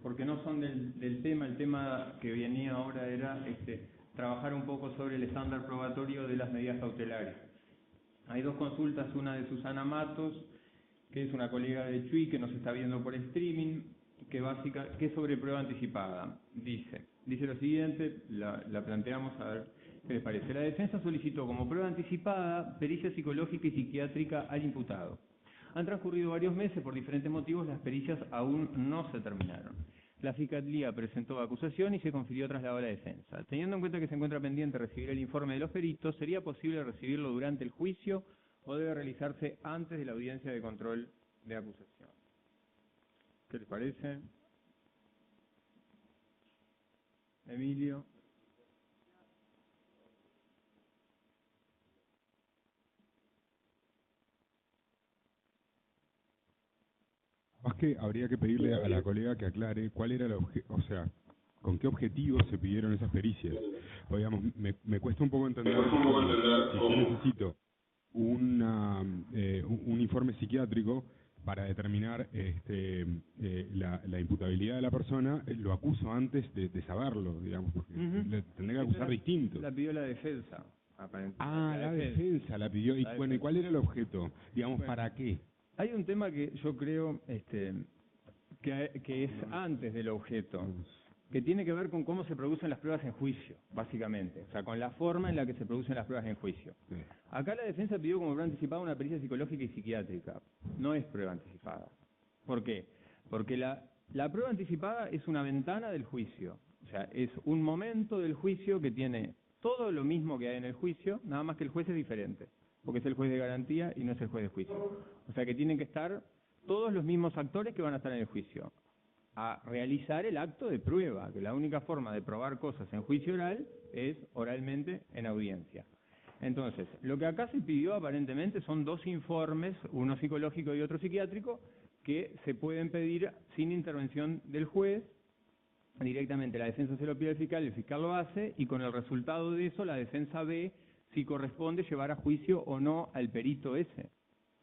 porque no son del tema, el tema que venía ahora era trabajar un poco sobre el estándar probatorio de las medidas cautelares. Hay dos consultas, una de Susana Matos, que es una colega de Chuy que nos está viendo por streaming, que es sobre prueba anticipada. Dice lo siguiente, la planteamos a ver qué les parece. La defensa solicitó como prueba anticipada pericia psicológica y psiquiátrica al imputado. Han transcurrido varios meses, por diferentes motivos las pericias aún no se terminaron. La Fiscalía presentó acusación y se confirió traslado a la defensa. Teniendo en cuenta que se encuentra pendiente recibir el informe de los peritos, ¿sería posible recibirlo durante el juicio o debe realizarse antes de la audiencia de control de acusación? ¿Qué les parece? Emilio. Más que habría que pedirle a la colega que aclare cuál era o sea, con qué objetivos se pidieron esas pericias. O digamos, me cuesta un poco entender si yo necesito un informe psiquiátrico para determinar la imputabilidad de la persona, lo acuso antes de saberlo, digamos, porque le tendría que acusar distinto. La pidió la defensa, aparentemente. Ah, la defensa la pidió. Y bueno, ¿y cuál era el objeto? Digamos, ¿para qué? Hay un tema que yo creo que es antes del objeto, que tiene que ver con cómo se producen las pruebas en juicio, básicamente, o sea, con la forma en la que se producen las pruebas en juicio. Sí. Acá la defensa pidió como prueba anticipada una pericia psicológica y psiquiátrica, no es prueba anticipada. ¿Por qué? Porque la prueba anticipada es una ventana del juicio, o sea, es un momento del juicio que tiene todo lo mismo que hay en el juicio, nada más que el juez es diferente, porque es el juez de garantía y no es el juez de juicio. O sea que tienen que estar todos los mismos actores que van a estar en el juicio a realizar el acto de prueba, que la única forma de probar cosas en juicio oral es oralmente en audiencia. Entonces, lo que acá se pidió aparentemente son dos informes, uno psicológico y otro psiquiátrico, que se pueden pedir sin intervención del juez. Directamente la defensa se lo pide al fiscal, el fiscal lo hace, y con el resultado de eso la defensa ve si corresponde llevar a juicio o no al perito ese,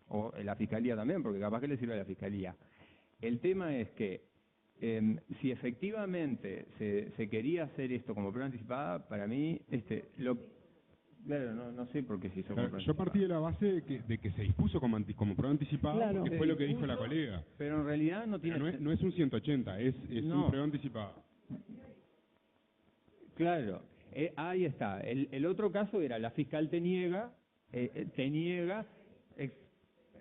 o la fiscalía también, porque capaz que le sirve a la fiscalía. El tema es que si efectivamente se quería hacer esto como prueba anticipada, para mí, claro, no sé por qué se hizo como prueba Yo partí de la base de que se dispuso como prueba anticipada, claro, porque fue lo que dijo la colega. Pero en realidad no tiene... No es un 180, es un prueba anticipada. Claro, ahí está. El otro caso era, la fiscal te niega,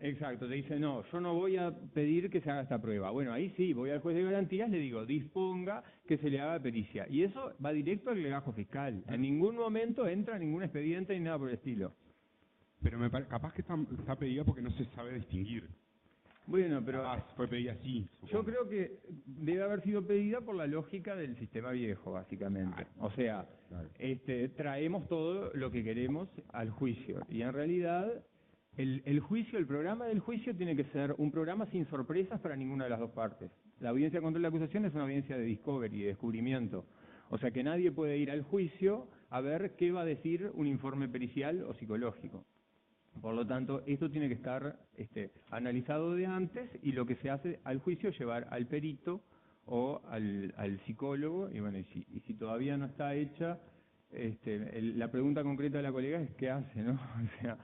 exacto, te dice, no, yo no voy a pedir que se haga esta prueba. Bueno, ahí sí, voy al juez de garantías, le digo, disponga que se le haga pericia. Y eso va directo al legajo fiscal. En ningún momento entra ningún expediente ni nada por el estilo. Pero capaz que está pedida porque no se sabe distinguir. Bueno, pero fue pedida así. Yo creo que debe haber sido pedida por la lógica del sistema viejo, básicamente. O sea, traemos todo lo que queremos al juicio. Y en realidad, el programa del juicio tiene que ser un programa sin sorpresas para ninguna de las dos partes. La audiencia de control de acusación es una audiencia de discovery, de descubrimiento. O sea que nadie puede ir al juicio a ver qué va a decir un informe pericial o psicológico. Por lo tanto, esto tiene que estar analizado de antes, y lo que se hace al juicio es llevar al perito o al psicólogo, y bueno, y si todavía no está hecha, la pregunta concreta de la colega es ¿qué hace, no? O sea,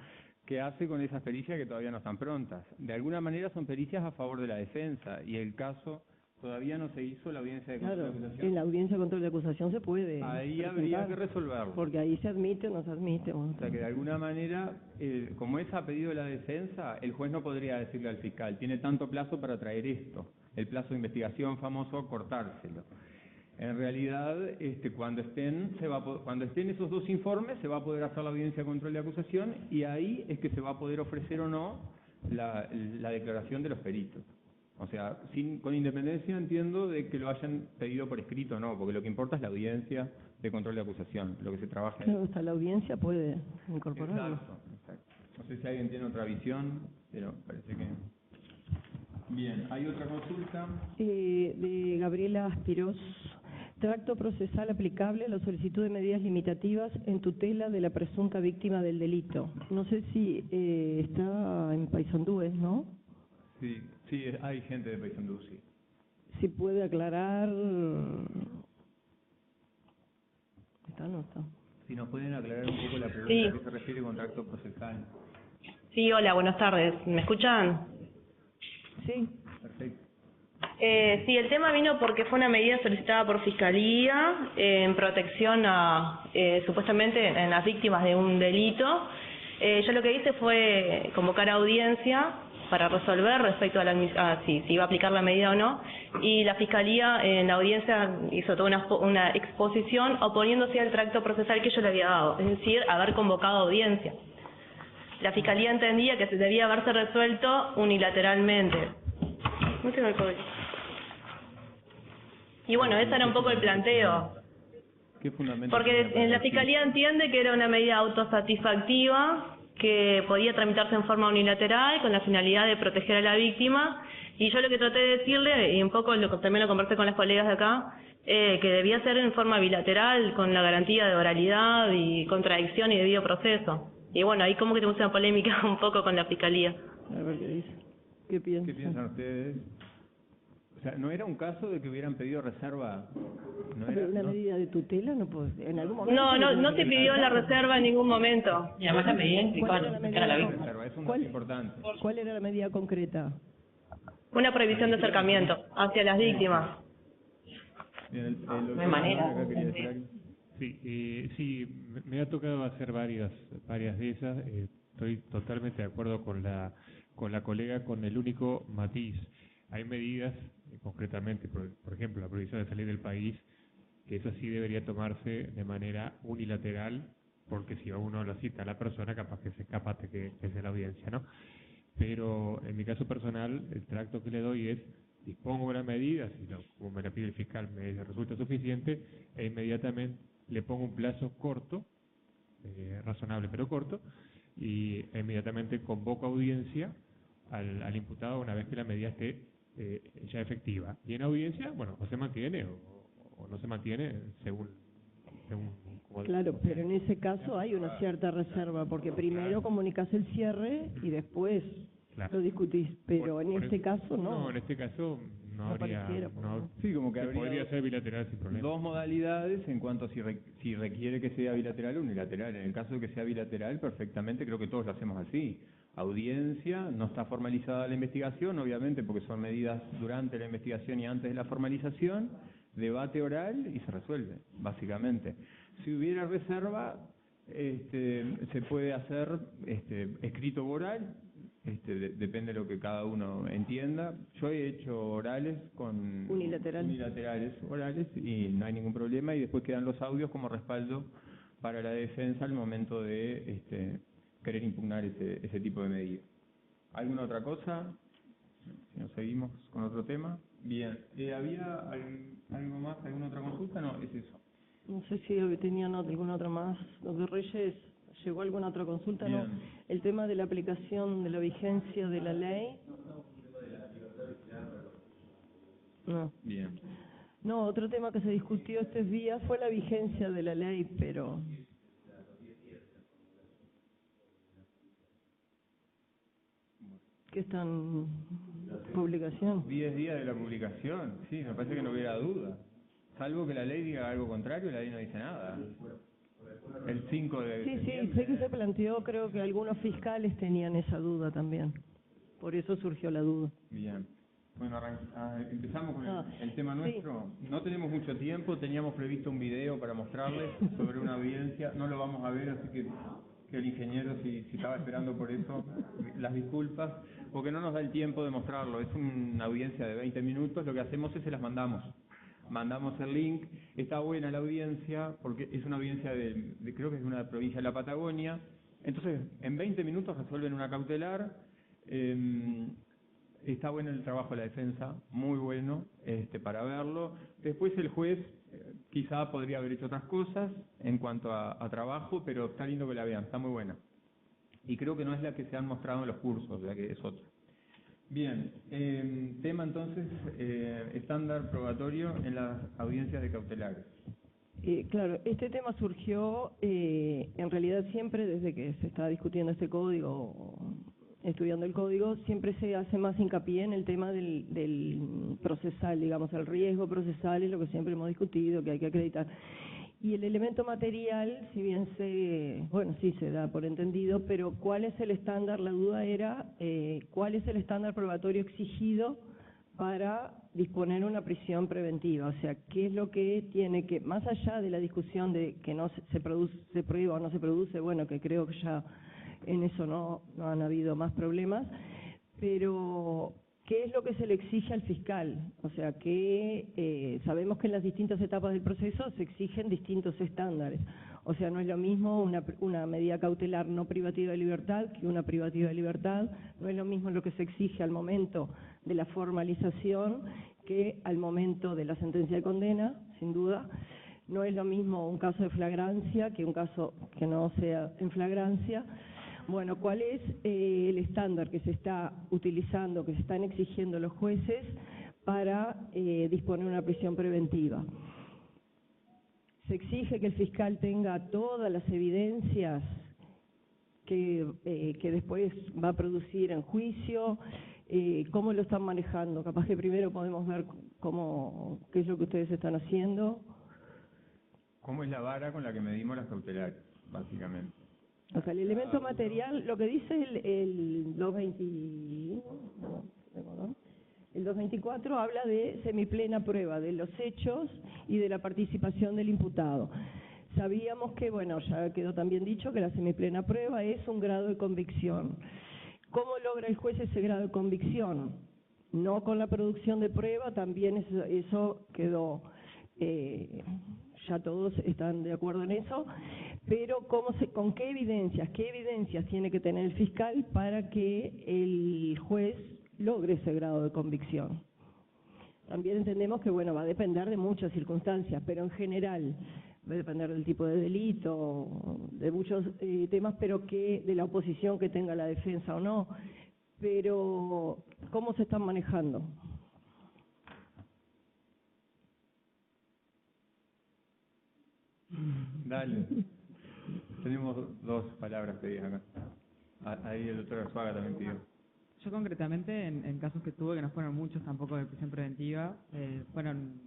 ¿qué hace con esas pericias que todavía no están prontas? De alguna manera son pericias a favor de la defensa, y el caso todavía no se hizo la audiencia de control de acusación. En la audiencia de control de acusación se puede Ahí habría que resolverlo. porque ahí se admite o no se admite. O sea que de alguna manera, como es a pedido de la defensa, el juez no podría decirle al fiscal, tiene tanto plazo para traer esto, el plazo de investigación famoso, cortárselo. En realidad, cuando estén esos dos informes, se va a poder hacer la audiencia de control de acusación, y ahí es que se va a poder ofrecer o no la declaración de los peritos. O sea, con independencia, entiendo, de que lo hayan pedido por escrito o no, porque lo que importa es la audiencia de control de acusación, lo que se trabaja ahí. Claro, hasta la audiencia puede incorporarlo. Exacto. No sé si alguien tiene otra visión, pero parece que... Bien, ¿hay otra consulta? De Gabriela Aspiros. Tracto procesal aplicable a la solicitud de medidas limitativas en tutela de la presunta víctima del delito. No sé si está en Paysandú, ¿no? Sí, hay gente de Paysandú, sí. Si puede aclarar... ¿Está o no está? Si nos pueden aclarar un poco la pregunta, Sí. ¿a qué se refiere con tracto procesal? Sí, hola, buenas tardes. ¿Me escuchan? Sí. Perfecto. Sí, el tema vino porque fue una medida solicitada por Fiscalía en protección a, supuestamente, en las víctimas de un delito. Yo lo que hice fue convocar a audiencia para resolver respecto a si iba a aplicar la medida o no, y la Fiscalía en la audiencia hizo toda una exposición oponiéndose al tracto procesal que yo le había dado, es decir, haber convocado audiencia. La Fiscalía entendía que se debía haberse resuelto unilateralmente. No tengo el código. Y bueno, ese era un poco el planteo. ¿Qué fundamento? Porque la Fiscalía entiende que era una medida autosatisfactiva, que podía tramitarse en forma unilateral con la finalidad de proteger a la víctima, y yo lo que traté de decirle, y un poco también lo conversé con las colegas de acá, que debía ser en forma bilateral, con la garantía de oralidad y contradicción y debido proceso. Y bueno, ahí como que tuvimos una polémica un poco con la Fiscalía. A ver qué dice. ¿Qué piensan? ¿Qué piensan ustedes? O sea, ¿no era un caso de que hubieran pedido reserva? Pero una medida de tutela no puede, en algún momento... No se pidió la reserva en ningún momento. Y además la medida implicaba ¿Cuál era la notificar a la medida? víctima. Reserva, es un dato importante. ¿Cuál era la medida concreta? Una prohibición de acercamiento hacia las víctimas. Bien, No hay manera. acá quería decir algo. Sí, me ha tocado hacer varias de esas. Estoy totalmente de acuerdo con la colega, con el único matiz. Hay medidas, concretamente, por ejemplo, la prohibición de salir del país, que eso sí debería tomarse de manera unilateral, porque si uno lo cita a la persona, capaz que se escapa hasta que sea la audiencia, ¿no? Pero en mi caso personal, el tracto que le doy es: dispongo de la medida, como me la pide el fiscal me resulta suficiente, e inmediatamente le pongo un plazo corto, razonable pero corto, y inmediatamente convoco audiencia al imputado una vez que la medida esté ya efectiva. Y en audiencia, bueno, o se mantiene o no se mantiene según como... Claro, pero en ese caso hay una cierta reserva, porque primero comunicas el cierre y después lo discutís, pero en este caso no. No, en este caso no habría... Sí, como que podría ser bilateral sin problema. Dos modalidades en cuanto a si requiere que sea bilateral o unilateral. En el caso de que sea bilateral, perfectamente creo que todos lo hacemos así. Audiencia, no está formalizada la investigación, obviamente, porque son medidas durante la investigación y antes de la formalización, debate oral y se resuelve, básicamente. Si hubiera reserva, se puede hacer escrito o oral, depende de lo que cada uno entienda. Yo he hecho orales con unilaterales orales y no hay ningún problema, y después quedan los audios como respaldo para la defensa al momento de querer impugnar ese tipo de medidas. ¿Alguna otra cosa? Si nos seguimos con otro tema. Bien. ¿Había algo más, alguna otra consulta? No, es eso. No sé si tenían alguna otra más. Doctor Reyes, ¿llegó alguna otra consulta? Bien. No. El tema de la aplicación de la vigencia de la ley. No. Bien. No, otro tema que se discutió estos días fue la vigencia de la ley, pero... ¿Qué está en publicación? 10 días de la publicación, sí, me parece que no hubiera duda. Salvo que la ley diga algo contrario, la ley no dice nada. El 5 de Sí, septiembre. sé que se planteó, creo que algunos fiscales tenían esa duda también. Por eso surgió la duda. Bien. Bueno, empezamos con Ah, el tema nuestro. No tenemos mucho tiempo, teníamos previsto un video para mostrarles sobre una audiencia. No lo vamos a ver, así que el ingeniero, si estaba esperando por eso, las disculpas, porque no nos da el tiempo de mostrarlo. Es una audiencia de 20 minutos, lo que hacemos es se las mandamos. Mandamos el link, está buena la audiencia, porque es una audiencia creo que es de una provincia de la Patagonia. Entonces, en 20 minutos resuelven una cautelar. Está bueno el trabajo de la defensa, muy bueno para verlo. Después el juez quizá podría haber hecho otras cosas en cuanto a trabajo, pero está lindo que la vean, está muy buena. Y creo que no es la que se han mostrado en los cursos, la que es otra. Bien, tema entonces, estándar probatorio en las audiencias de cautelares. Claro, este tema surgió en realidad siempre desde que se estaba discutiendo este código, estudiando el código, siempre se hace más hincapié en el tema del procesal, digamos, el riesgo procesal es lo que siempre hemos discutido, que hay que acreditar. Y el elemento material, si bien sí se da por entendido, pero ¿cuál es el estándar? La duda era ¿cuál es el estándar probatorio exigido para disponer una prisión preventiva? O sea, ¿qué es lo que tiene que, más allá de la discusión de que no se prueba o no se produce, bueno, que creo que ya en eso no han habido más problemas, pero ¿qué es lo que se le exige al fiscal? O sea, que sabemos que en las distintas etapas del proceso se exigen distintos estándares. O sea, no es lo mismo una medida cautelar no privativa de libertad que una privativa de libertad. No es lo mismo lo que se exige al momento de la formalización que al momento de la sentencia de condena, sin duda. No es lo mismo un caso de flagrancia que un caso que no sea en flagrancia. Bueno, ¿cuál es el estándar que se está utilizando, que se están exigiendo los jueces para disponer una prisión preventiva? Se exige que el fiscal tenga todas las evidencias que después va a producir en juicio. ¿Cómo lo están manejando? Capaz que primero podemos ver qué es lo que ustedes están haciendo. ¿Cómo es la vara con la que medimos las cautelares, básicamente? O sea, el elemento material, lo que dice el 224 habla de semiplena prueba de los hechos y de la participación del imputado. Sabíamos que, bueno, ya quedó también dicho que la semiplena prueba es un grado de convicción. ¿Cómo logra el juez ese grado de convicción? No con la producción de prueba, también eso quedó... ya todos están de acuerdo en eso, pero ¿con qué evidencias tiene que tener el fiscal para que el juez logre ese grado de convicción? También entendemos que, bueno, va a depender de muchas circunstancias, pero en general va a depender del tipo de delito, de muchos temas, pero de la oposición que tenga la defensa o no. Pero, ¿cómo se están manejando? Dale. Tenemos dos palabras pedidas acá. Ahí el doctor Arzuaga también pidió. Yo concretamente, en casos que tuve, que no fueron muchos tampoco de prisión preventiva, fueron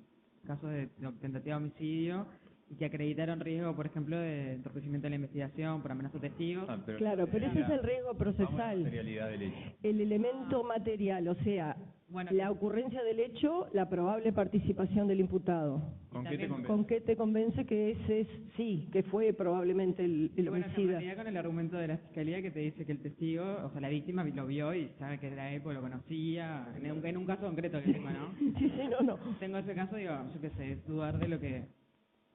casos de tentativa de homicidio y que acreditaron riesgo, por ejemplo, de entorpecimiento de la investigación por amenaza a testigos. Claro, pero ese es el riesgo procesal. Materialidad del hecho. El elemento material, o sea, bueno, la ocurrencia del hecho, la probable participación del imputado. ¿Con qué te convence? ¿Con qué te convence que ese sí, que fue probablemente el bueno, homicida? en realidad con el argumento de la fiscalía que te dice que el testigo, o sea, la víctima lo vio y sabe que era él porque lo conocía, en un caso concreto que tengo, ¿no? Sí, no. Tengo ese caso, digo, yo qué sé, es dudar de lo que...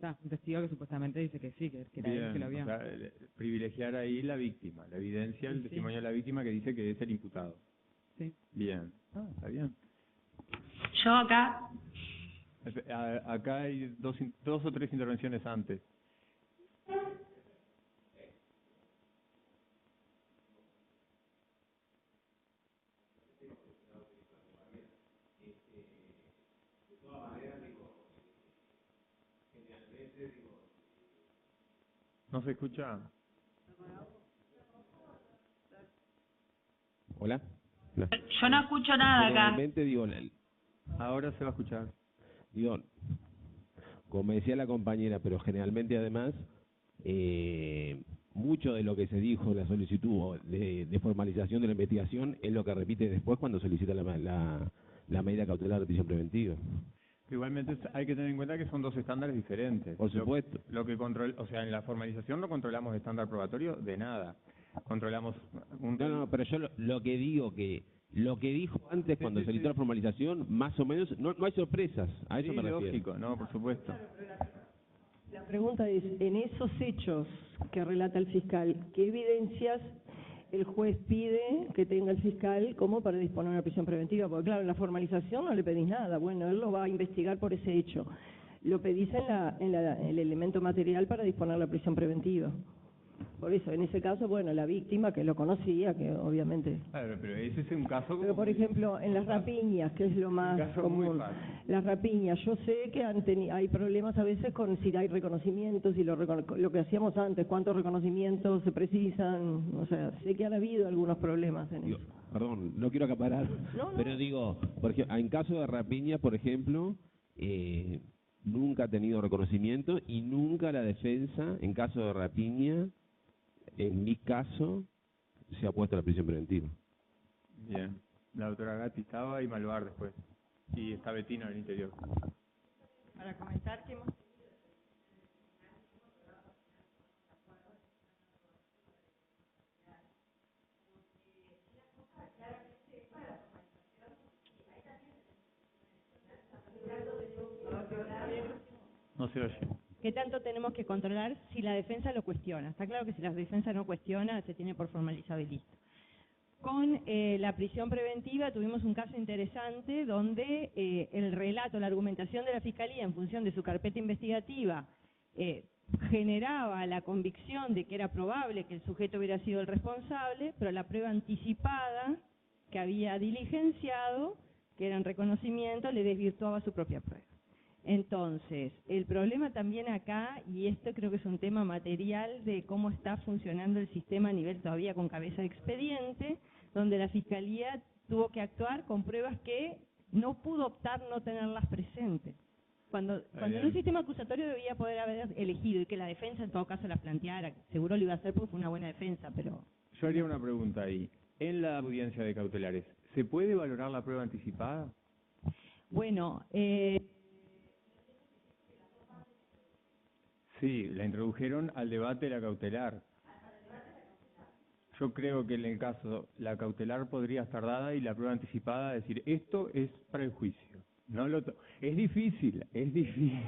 un testigo que supuestamente dice que sí, que era él que lo vio. O sea, privilegiar ahí la víctima, la evidencia, el testimonio de la víctima que dice que es el imputado. Sí. Bien, está bien. Yo acá... Acá hay dos o tres intervenciones antes. ¿No se escucha? Hola. No. Yo no escucho nada acá. Generalmente digo, Ahora se va a escuchar. digo, como decía la compañera, pero generalmente además, mucho de lo que se dijo en la solicitud de formalización de la investigación es lo que repite después cuando solicita la medida cautelar de prisión preventiva. Igualmente hay que tener en cuenta que son dos estándares diferentes. Por supuesto. Lo que o sea, en la formalización no controlamos estándar probatorio de nada. Controlamos un... No, pero yo lo que digo que lo que dijo antes cuando solicitó la formalización, más o menos, no hay sorpresas, a eso me refiero. Lógico, no, por supuesto. La pregunta es, en esos hechos que relata el fiscal, ¿qué evidencias el juez pide que tenga el fiscal como para disponer una prisión preventiva? Porque claro, en la formalización no le pedís nada, bueno, él lo va a investigar por ese hecho. Lo pedís en el elemento material para disponer la prisión preventiva. Por eso, en ese caso, bueno, la víctima que lo conocía, que obviamente... Claro, pero ese es un caso... Pero, por ejemplo, en las rapiñas, que es lo más común, las rapiñas, yo sé que hay problemas a veces con si hay reconocimientos, y lo que hacíamos antes, cuántos reconocimientos se precisan, o sea, sé que han habido algunos problemas en eso. Perdón, no quiero acaparar, pero digo, porque en caso de rapiña, por ejemplo, nunca ha tenido reconocimiento y nunca la defensa, en caso de rapiña, en mi caso, se ha puesto la prisión preventiva. Bien. La doctora Gatti estaba y Malvar después. Y está Betina en el interior. Para comentar, ¿qué más? No se oye. ¿Qué tanto tenemos que controlar si la defensa lo cuestiona? Está claro que si la defensa no cuestiona, se tiene por formalizado y listo. Con la prisión preventiva tuvimos un caso interesante donde el relato, la argumentación de la Fiscalía en función de su carpeta investigativa generaba la convicción de que era probable que el sujeto hubiera sido el responsable, pero la prueba anticipada que había diligenciado, que era en reconocimiento, le desvirtuaba su propia prueba. Entonces, el problema también acá, y esto creo que es un tema material de cómo está funcionando el sistema a nivel todavía con cabeza de expediente, donde la Fiscalía tuvo que actuar con pruebas que no pudo optar no tenerlas presentes. Cuando en un sistema acusatorio debía poder haber elegido y que la defensa en todo caso las planteara, seguro lo iba a hacer porque fue una buena defensa, pero... Yo haría una pregunta ahí. En la audiencia de cautelares, ¿se puede valorar la prueba anticipada? Bueno, sí, la introdujeron al debate de la cautelar. Yo creo que en el caso, la cautelar podría estar dada y la prueba anticipada decir, esto es para el juicio. Es difícil, es difícil.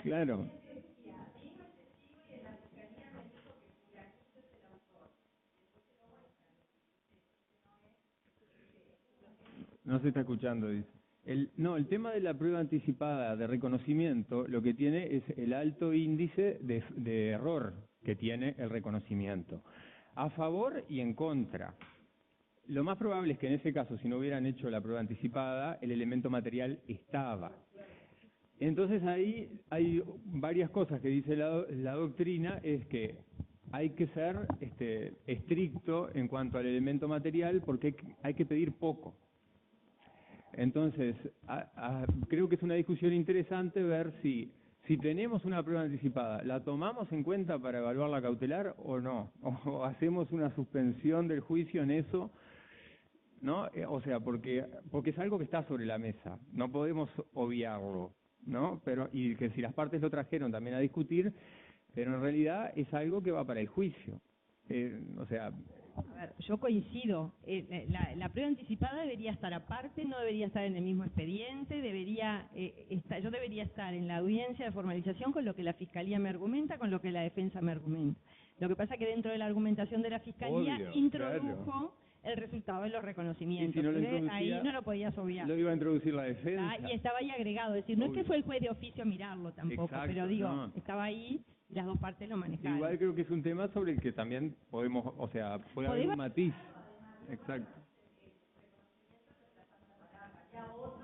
Claro. No se está escuchando, dice. El tema de la prueba anticipada de reconocimiento lo que tiene es el alto índice de error que tiene el reconocimiento, a favor y en contra. Lo más probable es que en ese caso, si no hubieran hecho la prueba anticipada, el elemento material estaba. Entonces ahí hay varias cosas que dice la doctrina, es que hay que ser estricto en cuanto al elemento material porque hay que pedir poco. Entonces, creo que es una discusión interesante ver si tenemos una prueba anticipada, ¿la tomamos en cuenta para evaluar la cautelar o no? ¿O hacemos una suspensión del juicio en eso? ¿No? O sea, porque es algo que está sobre la mesa, no podemos obviarlo, ¿no? Y que si las partes lo trajeron también a discutir, pero en realidad es algo que va para el juicio. O sea... A ver, yo coincido, la prueba anticipada debería estar aparte, no debería estar en el mismo expediente, yo debería estar en la audiencia de formalización con lo que la Fiscalía me argumenta, con lo que la defensa me argumenta. Lo que pasa es que dentro de la argumentación de la Fiscalía introdujo el resultado de los reconocimientos. Si no ahí no lo podías obviar. Lo iba a introducir la defensa. Y estaba ahí agregado, es decir, no es que fue el juez de oficio a mirarlo tampoco, pero digo, estaba ahí, las dos partes lo manejaron. Igual creo que es un tema sobre el que también podemos, o sea, puede haber un matiz. Exacto.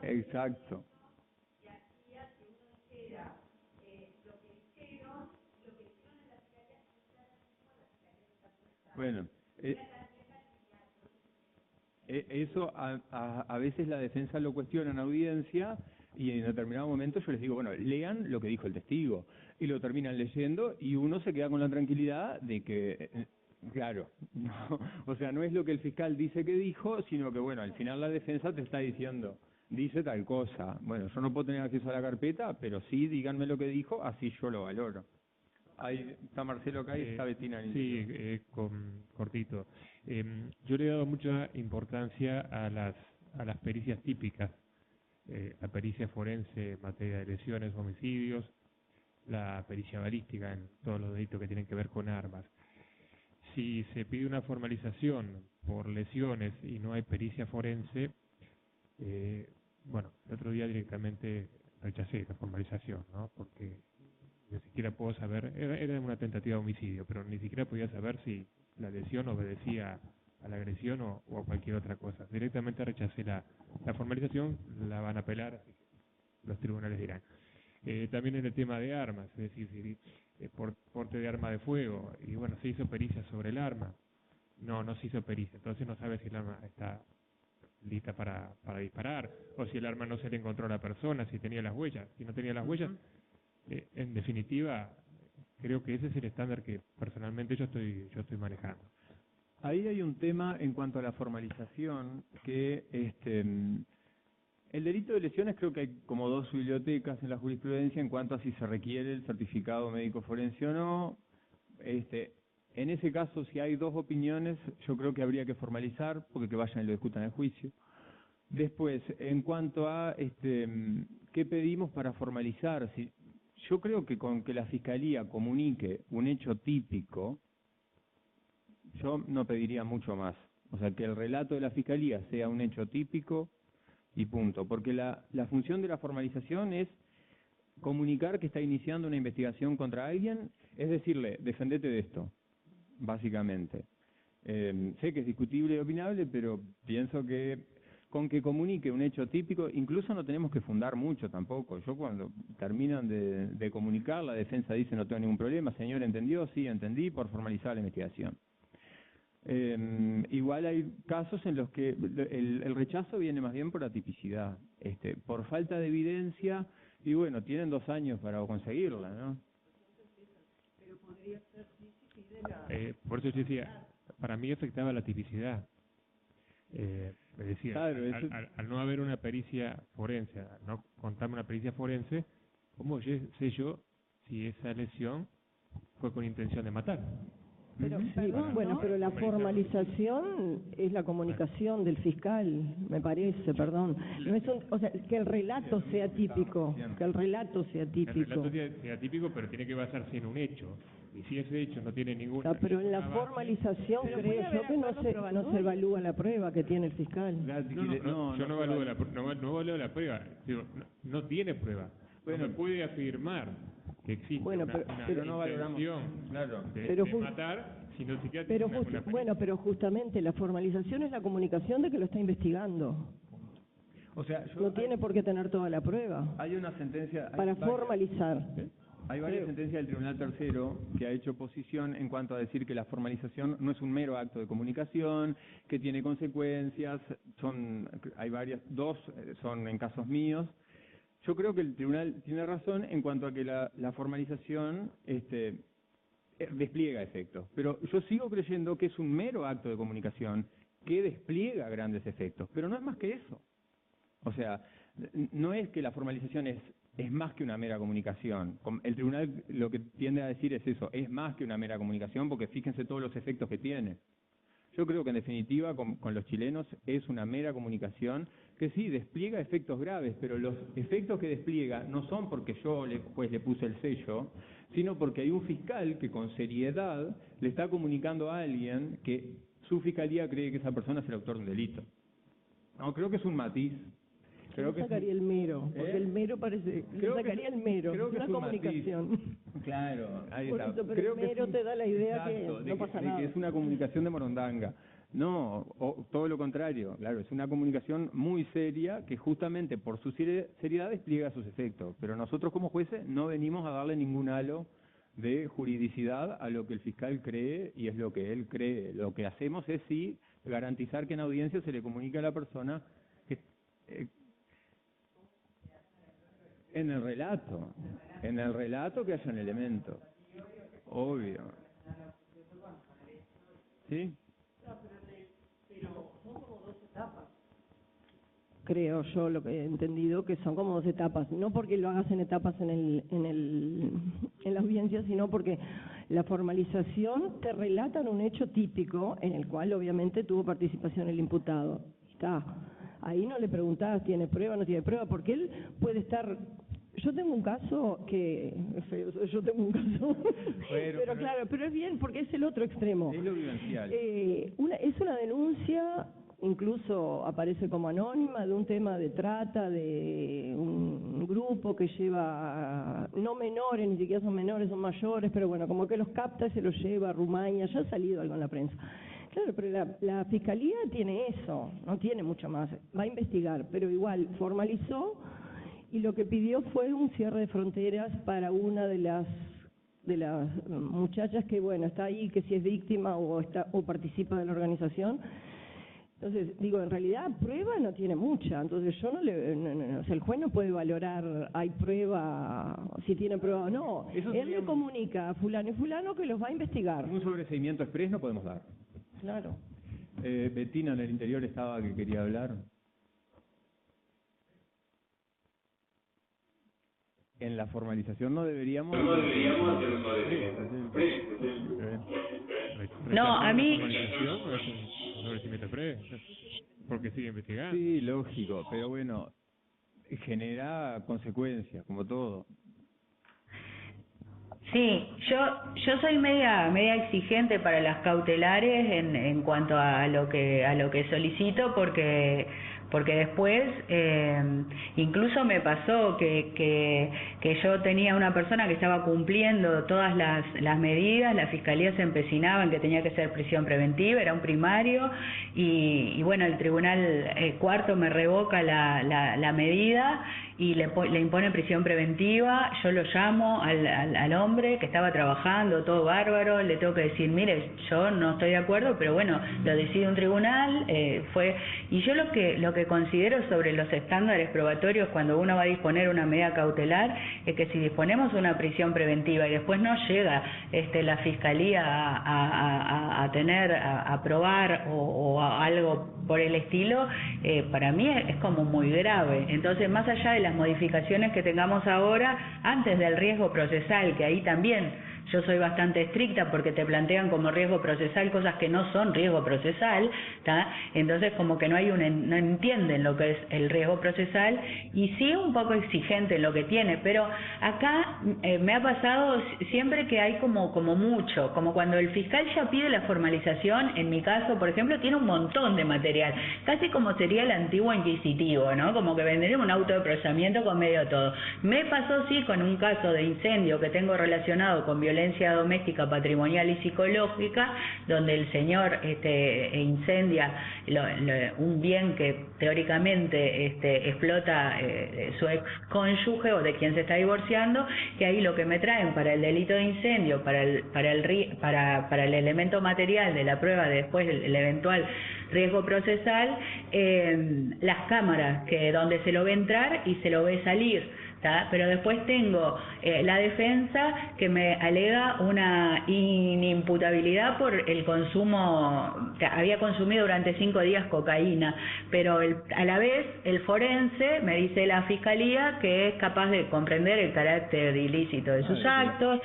Exacto. Bueno, eso a veces la defensa lo cuestiona en audiencia y en determinado momento yo les digo, bueno, lean lo que dijo el testigo, y lo terminan leyendo y uno se queda con la tranquilidad de que, claro, no, o sea, no es lo que el fiscal dice que dijo, sino que, bueno, al final la defensa te está diciendo, dice tal cosa. Bueno, yo no puedo tener acceso a la carpeta, pero sí díganme lo que dijo, así yo lo valoro. Ahí está Marcelo acá y está Betina. Sí, cortito. Yo le he dado mucha importancia a las pericias típicas, la pericia forense en materia de lesiones, homicidios, la pericia balística en todos los delitos que tienen que ver con armas. Si se pide una formalización por lesiones y no hay pericia forense, bueno, el otro día directamente rechacé la formalización, ¿no? Porque ni siquiera puedo saber, era una tentativa de homicidio, pero ni siquiera podía saber si la lesión obedecía a la agresión o a cualquier otra cosa. Directamente rechacé la formalización, la van a apelar, así que los tribunales dirán. También en el tema de armas, es decir, si por porte de arma de fuego, y bueno, se hizo pericia sobre el arma, no se hizo pericia, entonces no sabe si el arma está lista para disparar, o si el arma no se le encontró a la persona, si tenía las huellas. Si no tenía las huellas, en definitiva, creo que ese es el estándar que personalmente yo estoy manejando. Ahí hay un tema en cuanto a la formalización, que el delito de lesiones creo que hay como dos bibliotecas en la jurisprudencia en cuanto a si se requiere el certificado médico forense o no. En ese caso, si hay dos opiniones, yo creo que habría que formalizar, porque que vayan y lo discutan en el juicio. Después, en cuanto a qué pedimos para formalizar, yo creo que con que la Fiscalía comunique un hecho típico, yo no pediría mucho más. O sea, que el relato de la Fiscalía sea un hecho típico y punto. Porque la función de la formalización es comunicar que está iniciando una investigación contra alguien, es decirle, defendete de esto, básicamente. Sé que es discutible y opinable, pero pienso que con que comunique un hecho típico, incluso no tenemos que fundar mucho tampoco. Yo cuando terminan de comunicar, la defensa dice no tengo ningún problema, señor, ¿entendió? Sí, entendí, por formalizar la investigación. Igual hay casos en los que el rechazo viene más bien por atipicidad, por falta de evidencia, y bueno, tienen 2 años para conseguirla, ¿no? Pero podría ser, por eso yo decía, para mí afectaba la tipicidad. Me decía, claro, al no haber una pericia forense, al no contarme una pericia forense, ¿cómo sé yo si esa lesión fue con intención de matar? Pero, pero la formalización es la comunicación del fiscal, me parece, perdón. No es o sea, que el relato sea típico, que el relato sea típico. El relato sea típico, pero tiene que basarse en un hecho. Y si ese hecho no tiene ninguna... pero en la formalización creo yo que no se evalúa la prueba que tiene el fiscal. Yo no evalúo la prueba. Digo, no tiene prueba. Bueno, no puede afirmar que existe una no valoramos, intención de matar, sino siquiera tiene una pero justamente la formalización es la comunicación de que lo está investigando. O sea, no tiene por qué tener toda la prueba. Hay una sentencia... Para formalizar. Hay varias sentencias del Tribunal Tercero que ha hecho posición en cuanto a decir que la formalización no es un mero acto de comunicación, que tiene consecuencias, hay varias, 2 son en casos míos. Yo creo que el tribunal tiene razón en cuanto a que la formalización despliega efectos, pero yo sigo creyendo que es un mero acto de comunicación que despliega grandes efectos, pero no es más que eso. O sea, no es que la formalización es más que una mera comunicación. El tribunal lo que tiende a decir es eso, es más que una mera comunicación, porque fíjense todos los efectos que tiene. Yo creo que en definitiva con los chilenos es una mera comunicación que sí despliega efectos graves, pero los efectos que despliega no son porque yo pues le puse el sello, sino porque hay un fiscal que con seriedad le está comunicando a alguien que su fiscalía cree que esa persona es el autor de un delito. No, creo que es un matiz. Yo sacaría el mero, porque el mero parece... Yo sacaría el mero, es una comunicación. Claro, ahí por está. eso, pero el mero te da la idea que no pasa nada. Que es una comunicación de morondanga. No, todo lo contrario, claro, es una comunicación muy seria que justamente por su seriedad despliega sus efectos, pero nosotros como jueces no venimos a darle ningún halo de juridicidad a lo que el fiscal cree y es lo que él cree. Lo que hacemos es sí garantizar que en audiencia se le comunique a la persona que en el relato que haya un elemento, obvio. ¿Sí? Creo yo, lo que he entendido, que son como 2 etapas, no porque lo hagas en etapas en la audiencia, sino porque la formalización te relatan un hecho típico en el cual obviamente tuvo participación el imputado. Está. Ahí no le preguntás, ¿tiene prueba o no tiene prueba? Porque él puede estar... Yo tengo un caso que... Es feo, yo tengo un caso... pero claro, pero es bien, porque es el otro extremo. Es lo vivencial. Es una denuncia... Incluso aparece como anónima de un tema de trata de un grupo que lleva, no menores, ni siquiera son menores, son mayores, pero bueno, como que los capta y se los lleva a Rumania, ya ha salido algo en la prensa. Claro, pero la Fiscalía tiene eso, no tiene mucho más, va a investigar, pero igual formalizó y lo que pidió fue un cierre de fronteras para una de las muchachas que, bueno, está ahí, que si es víctima o participa de la organización. Entonces, digo, en realidad prueba no tiene mucha, entonces yo o sea, el juez no puede valorar, hay prueba, si tiene prueba o no. Él le comunica a fulano y fulano que los va a investigar. Un sobreseimiento exprés no podemos dar. Claro. Betina en el interior estaba que quería hablar. En la formalización no deberíamos hacer un sobreseimiento. No, a mí... Porque sigue investigando. Sí, lógico, pero bueno, genera consecuencias, como todo. Sí, yo soy media exigente para las cautelares en cuanto a lo que solicito, porque después incluso me pasó que yo tenía una persona que estaba cumpliendo todas las medidas, la fiscalía se empecinaba en que tenía que ser prisión preventiva, era un primario, y bueno, el tribunal cuarto me revoca la medida y le impone prisión preventiva. Yo lo llamo al hombre que estaba trabajando, todo bárbaro, le tengo que decir, mire, yo no estoy de acuerdo, pero bueno, lo decide un tribunal, y yo lo que considero sobre los estándares probatorios cuando uno va a disponer una medida cautelar es que si disponemos una prisión preventiva y después no llega la fiscalía a probar o algo por el estilo, para mí es como muy grave. Entonces, más allá de las modificaciones que tengamos ahora, antes del riesgo procesal, que ahí también yo soy bastante estricta porque te plantean como riesgo procesal cosas que no son riesgo procesal, ¿tá? Entonces como que no entienden lo que es el riesgo procesal, y sí un poco exigente en lo que tiene, pero acá me ha pasado siempre que hay como mucho, como cuando el fiscal ya pide la formalización, en mi caso, por ejemplo, tiene un montón de material, casi como sería el antiguo inquisitivo, ¿no? Como que vendría un auto de procesamiento con medio todo. Me pasó sí con un caso de incendio que tengo relacionado con violencia doméstica, patrimonial y psicológica, donde el señor incendia un bien que teóricamente explota su ex cónyuge o de quien se está divorciando, que ahí lo que me traen para el delito de incendio, para el elemento material de la prueba de después el eventual riesgo procesal, las cámaras donde se lo ve entrar y se lo ve salir. ¿Tá? Pero después tengo la defensa que me alega una inimputabilidad por el consumo, que había consumido durante 5 días cocaína, pero a la vez el forense me dice la fiscalía que es capaz de comprender el carácter ilícito de sus actos.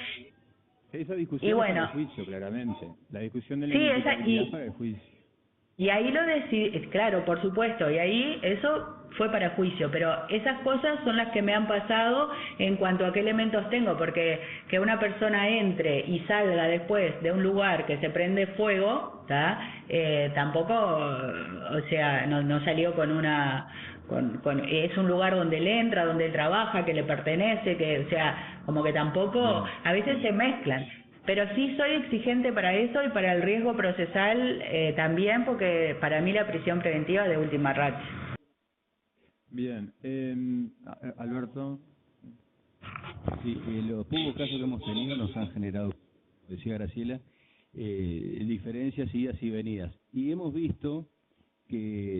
Esa discusión y bueno, es para el juicio, claramente. La discusión de la sí, inimputabilidad para el juicio. Y ahí lo decidí, claro, por supuesto, y ahí eso fue para juicio, pero esas cosas son las que me han pasado en cuanto a qué elementos tengo, porque que una persona entre y salga después de un lugar que se prende fuego, tampoco, o sea, no salió con una... es un lugar donde él entra, donde él trabaja, que le pertenece, que, o sea, como que tampoco, a veces se mezclan. Pero sí soy exigente para eso y para el riesgo procesal también, porque para mí la prisión preventiva es de última ratio. Bien, Alberto. Sí, los pocos casos que hemos tenido nos han generado, decía Graciela, diferencias, idas y venidas. Y hemos visto que